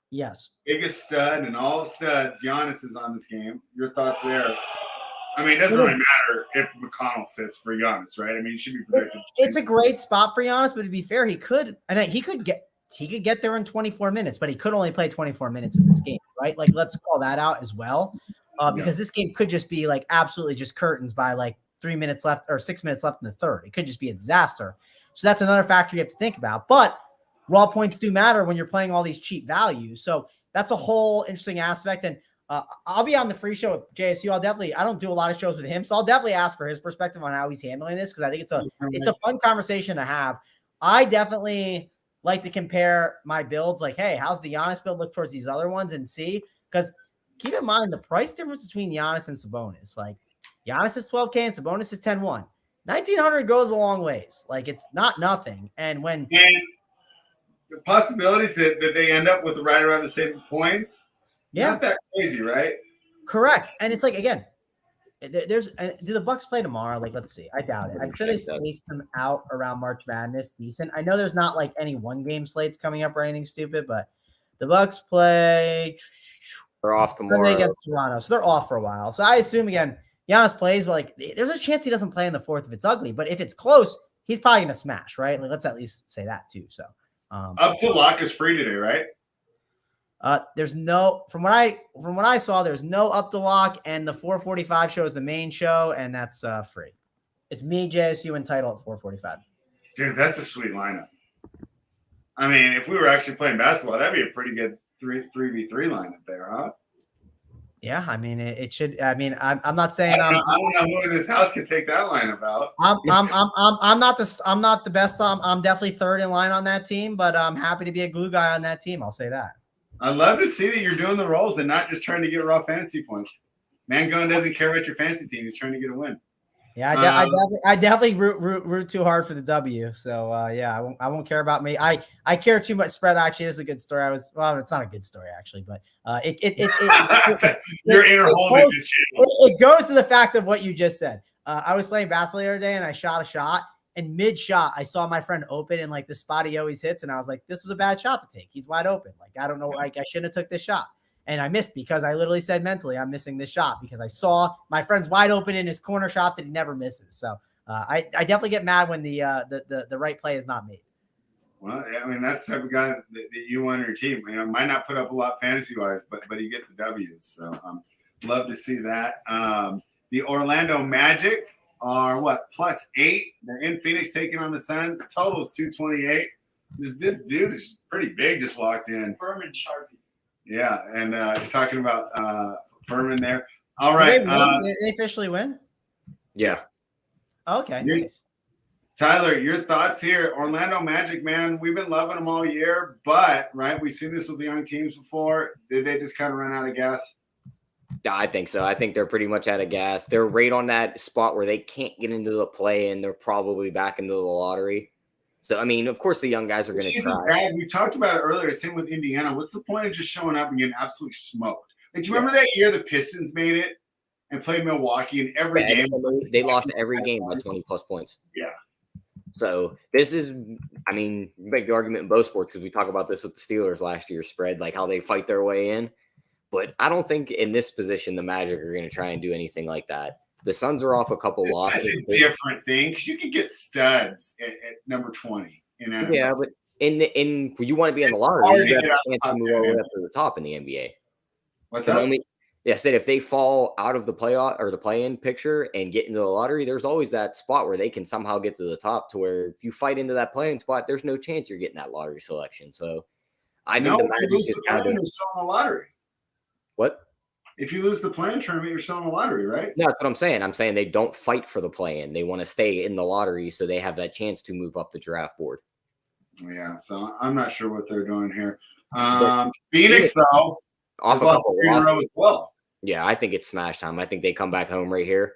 Yes. Biggest stud and all studs. Giannis is on this game. Your thoughts there? I mean, it doesn't really matter if McConnell sits for Giannis, right? I mean, he should be predicted. It's a great spot for Giannis, but to be fair, he could get there in 24 minutes, but he could only play 24 minutes in this game, right? Like, let's call that out as well. Because this game could just be like absolutely just curtains by like 3 minutes left or 6 minutes left in the third. It could just be a disaster. So that's another factor you have to think about. But raw points do matter when you're playing all these cheap values. So that's a whole interesting aspect. And I'll be on the free show with JSU. I don't do a lot of shows with him, so I'll definitely ask for his perspective on how he's handling this, because I think it's a fun conversation to have. I definitely like to compare my builds. Like, hey, how's the Giannis build look towards these other ones, and see, because keep in mind the price difference between Giannis and Sabonis. Like, Giannis is 12K and Sabonis is 10-1. 1,900 goes a long ways. Like, it's not nothing. And the possibilities that they end up with right around the same points, not that crazy, right? Correct. And it's like, again, do the Bucks play tomorrow? Like, let's see. I doubt it. I'm sure they spaced them out around March Madness decent. I know there's not like any 1-game slates coming up or anything stupid, but the Bucks play. They're off tomorrow against Toronto, so they're off for a while. So I assume, again, Giannis plays, but like, there's a chance he doesn't play in the 4th if it's ugly. But if it's close, he's probably gonna smash, right? Like, let's at least say that too. So up to lock is free today, right? There's no, from what I saw, there's no up to lock, and the 4:45 show is the main show, and that's free. It's me, JSU, and Title at 4:45. Dude, that's a sweet lineup. I mean, if we were actually playing basketball, that'd be a pretty good 3v3 lineup there, huh? Yeah, I mean, it should. I mean, I'm not saying I don't know who in this house can take that lineup out. I'm not the best. I'm definitely third in line on that team, but I'm happy to be a glue guy on that team. I'll say that. I'd love to see that you're doing the roles and not just trying to get raw fantasy points. Mangone doesn't care about your fantasy team; he's trying to get a win. Yeah, I definitely root too hard for the W. So yeah, I won't care about me. I care too much spread. Actually, this is a good story. It's not a good story actually, but it goes to the fact of what you just said. I was playing basketball the other day and I shot a shot, and mid shot I saw my friend open in like the spot he always hits, and I was like, this is a bad shot to take. He's wide open. Like, I don't know, like I shouldn't have took this shot. And I missed because I literally said mentally, I'm missing this shot because I saw my friend's wide open in his corner shot that he never misses. So I definitely get mad when the right play is not made. Well, I mean, that's the type of guy that you want on your team. You know, might not put up a lot fantasy wise, but you get the W's. So love to see that. The Orlando Magic are +8. They're in Phoenix taking on the Suns. Total is 228. This dude is pretty big. Just walked in. Furman Sharpie. Yeah, and talking about Furman there. All right. Did they officially win? Yeah. Okay. Nice. Tyler, your thoughts here. Orlando Magic, man, we've been loving them all year, but, right, we've seen this with the young teams before. Did they just kind of run out of gas? I think so. I think they're pretty much out of gas. They're right on that spot where they can't get into the play, and they're probably back into the lottery. So, I mean, of course, the young guys are going to try. We talked about it earlier. Same with Indiana. What's the point of just showing up and getting absolutely smoked? Like, do you remember that year the Pistons made it and played Milwaukee in every game? They lost every game by 20-plus points. Yeah. So this is, I mean, you make the argument in both sports because we talk about this with the Steelers last year's spread, like how they fight their way in. But I don't think in this position the Magic are going to try and do anything like that. The Suns are off a couple losses. It's a different thing because you can get studs at number 20 in NFL. Yeah, but in you want to be in the lottery, you have a chance to move all the way up to the top in the NBA. What's that? I said if they fall out of the playoff or the play-in picture and get into the lottery, there's always that spot where they can somehow get to the top. To where if you fight into that play-in spot, there's no chance you're getting that lottery selection. So I think the Magic is kind of you're still in the lottery. What? If you lose the play-in tournament, you're still in the lottery, right? No, that's what I'm saying. I'm saying they don't fight for the play-in. They want to stay in the lottery so they have that chance to move up the draft board. Yeah, so I'm not sure what they're doing here. Phoenix, though, off a couple losses as well. Yeah, I think it's smash time. I think they come back home right here.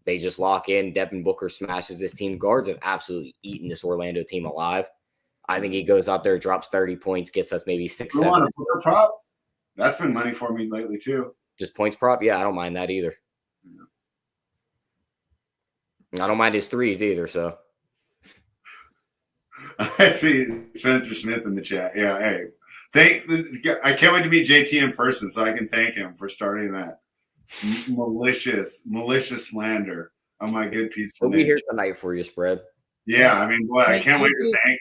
They just lock in. Devin Booker smashes this team. Guards have absolutely eaten this Orlando team alive. I think he goes out there, drops 30 points, gets us maybe 6, 7. On a Booker prop? That's been money for me lately, too. Just points prop? Yeah, I don't mind that either. Yeah. I don't mind his threes either, so. I see Spencer Smith in the chat. Yeah, hey. I can't wait to meet JT in person so I can thank him for starting that malicious slander on my good peaceful We'll be here tonight for you, Spread. Yeah, I mean, boy, I can't wait to thank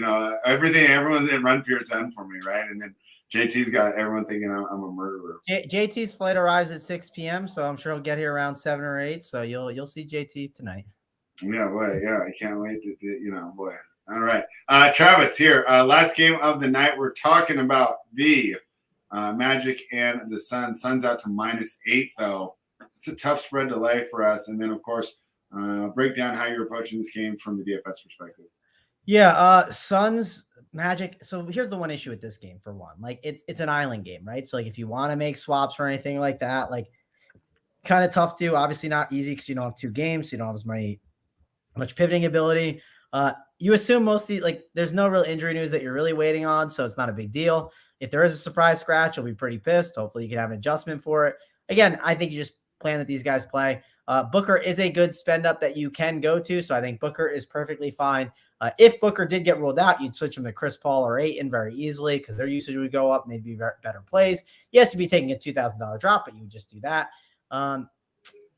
him. Everything everyone's in Run Fear's done for me, right? And then JT's got everyone thinking I'm a murderer. JT's flight arrives at 6 p.m., so I'm sure he'll get here around 7 or 8. So you'll see JT tonight. Yeah, boy. Yeah, I can't wait to boy. All right. Travis here. Last game of the night. We're talking about the Magic and the Suns. Suns out to -8, though. It's a tough spread to lay for us. And then, of course, break down how you're approaching this game from the DFS perspective. Yeah, Suns, Magic. So here's the one issue with this game, for one. Like, it's an island game, right? So, like, if you want to make swaps or anything like that, like, kind of tough to. Obviously not easy because you don't have 2 games. So you don't have as much pivoting ability. You assume mostly, like, there's no real injury news that you're really waiting on, so it's not a big deal. If there is a surprise scratch, you'll be pretty pissed. Hopefully you can have an adjustment for it. Again, I think you just plan that these guys play. Booker is a good spend up that you can go to, so I think Booker is perfectly fine. If Booker did get ruled out, you'd switch him to Chris Paul or Ayton very easily because their usage would go up and they'd be better plays. Yes, you'd be taking a $2,000 drop, but you would just do that. I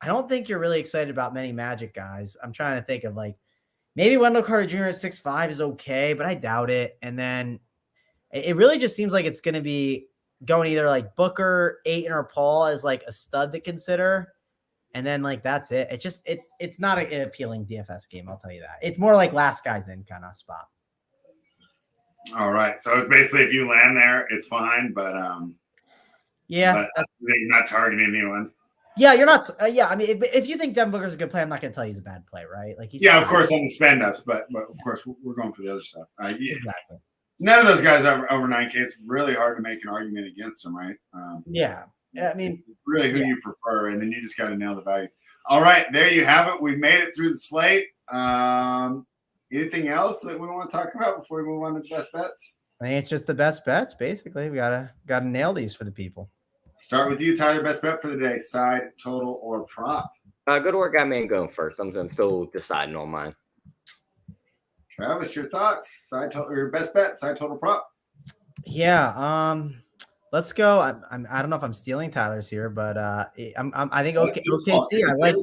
don't think you're really excited about many Magic guys. I'm trying to think of, like, maybe Wendell Carter Jr. at 6'5" is okay, but I doubt it. And then it really just seems like it's going to be going either like Booker, Ayton, or Paul as like a stud to consider. And then, like, that's it. It's not an appealing DFS game, I'll tell you that. It's more like last guy's in kind of spot. All right. So it's basically if you land there, it's fine. But yeah, that's not targeting anyone. Yeah, you're not. Yeah, I mean, if you think Devin Booker's a good play, I'm not going to tell you he's a bad play, right? Like, of course on the spend ups, but of course we're going for the other stuff. Exactly. None of those guys are over 9K. It's really hard to make an argument against them, right? Yeah, I mean, really who you prefer, and then you just got to nail the values. All right, there you have it. We've made it through the slate. Anything else that we want to talk about before we move on to the best bets? I think it's just the best bets. Basically, we gotta nail these for the people. Start with you, Tyler. Best bet for the day: side, total, or prop. Good work, got man going first. I'm still deciding on mine. Travis, your thoughts? Side total, your best bet: side, total, prop. Yeah. Let's go. I don't know if I'm stealing Tyler's here, but I think OKC.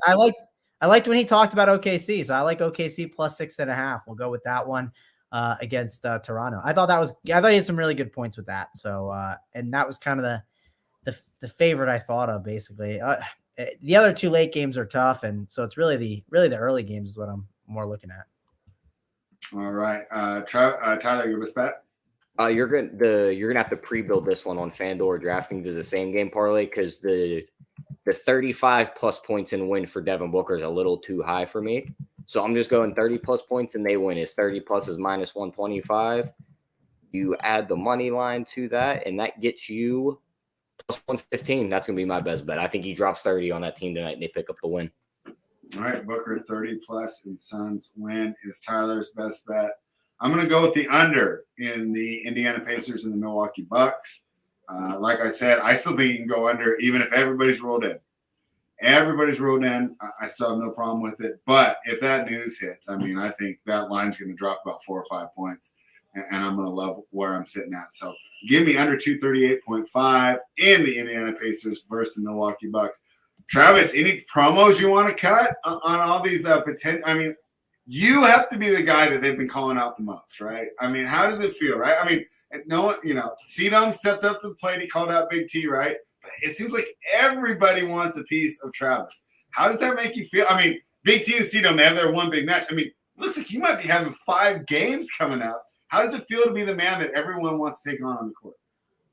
I liked when he talked about OKC, so I like OKC plus 6.5. We'll go with that one against Toronto. I thought he had some really good points with that. So and that was kind of the favorite I thought of, basically. The other 2 late games are tough, and so it's really the early games is what I'm more looking at. All right, Tyler, your best bet. You're gonna have to pre-build this one on FanDuel or DraftKings as a same game parlay because the 35 plus points and win for Devin Booker is a little too high for me. So I'm just going 30 plus points and they win. Is 30 plus is minus 125. You add the money line to that, and that gets you plus 115. That's going to be my best bet. I think he drops 30 on that team tonight and they pick up the win. All right, Booker 30 plus and Suns win is Tyler's best bet. I'm going to go with the under in the Indiana Pacers and the Milwaukee Bucks. Like I said, I still think you can go under even if everybody's rolled in. Everybody's rolled in. I still have no problem with it. But if that news hits, I mean, I think that line's going to drop about 4 or 5 points, and I'm going to love where I'm sitting at. So give me under 238.5 in the Indiana Pacers versus the Milwaukee Bucks. Travis, any promos you want to cut on all these potential? I mean, you have to be the guy that they've been calling out the most, right? I mean, how does it feel, right? I mean, no one, Sedum stepped up to the plate. He called out Big T, right? But it seems like everybody wants a piece of Travis. How does that make you feel? I mean, Big T and Sedum, they have their one big match. I mean, it looks like you might be having 5 games coming up. How does it feel to be the man that everyone wants to take on the court?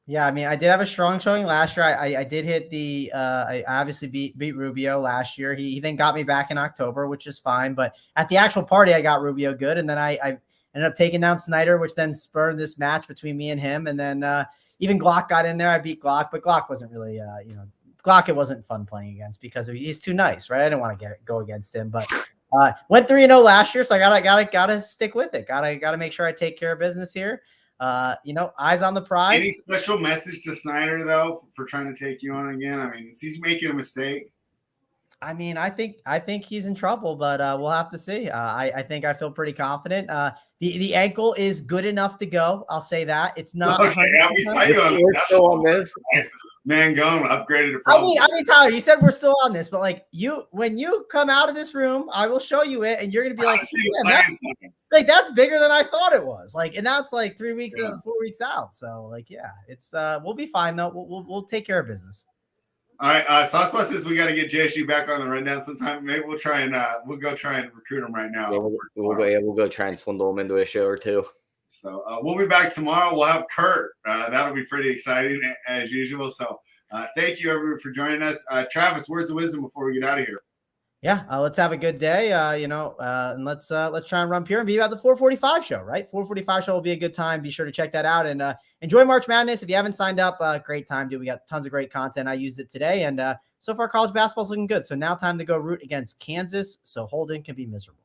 Yeah, I mean, I did have a strong showing last year. I did hit I obviously beat Rubio last year. He then got me back in October, which is fine. But at the actual party, I got Rubio good. And then I ended up taking down Snyder, which then spurred this match between me and him. And then even Glock got in there. I beat Glock, but Glock wasn't really, Glock, it wasn't fun playing against because he's too nice, right? I didn't want to go against him, but went 3-0 last year. So I gotta stick with it. Gotta make sure I take care of business here. Eyes on the prize. Any special message to Snyder though for trying to take you on again? I mean, is he making a mistake? I mean, I think he's in trouble, but we'll have to see. I think I feel pretty confident. The ankle is good enough to go. I'll say that. It's not. Okay, we're still on this. Mangone upgraded to I mean, Tyler, you said we're still on this, but like when you come out of this room, I will show you it, and you're gonna be like, that's bigger than I thought it was. Like, and that's like 3 weeks, 4 weeks out. So like, yeah, it's we'll be fine though. We'll take care of business. All right, Sauce Plus says we got to get JSU back on the rundown sometime. Maybe we'll try and go try and recruit him right now. Yeah, we'll go try and swindle him into a show or two. So we'll be back tomorrow. We'll have Kurt. That'll be pretty exciting as usual. So thank you everyone for joining us. Travis, words of wisdom before we get out of here. Yeah, let's have a good day. And let's try and run pure and be about the 4:45 show, right? 4:45 show will be a good time. Be sure to check that out and enjoy March Madness. If you haven't signed up, great time, dude. We got tons of great content. I used it today, and so far college basketball's looking good. So now time to go root against Kansas, so Holden can be miserable.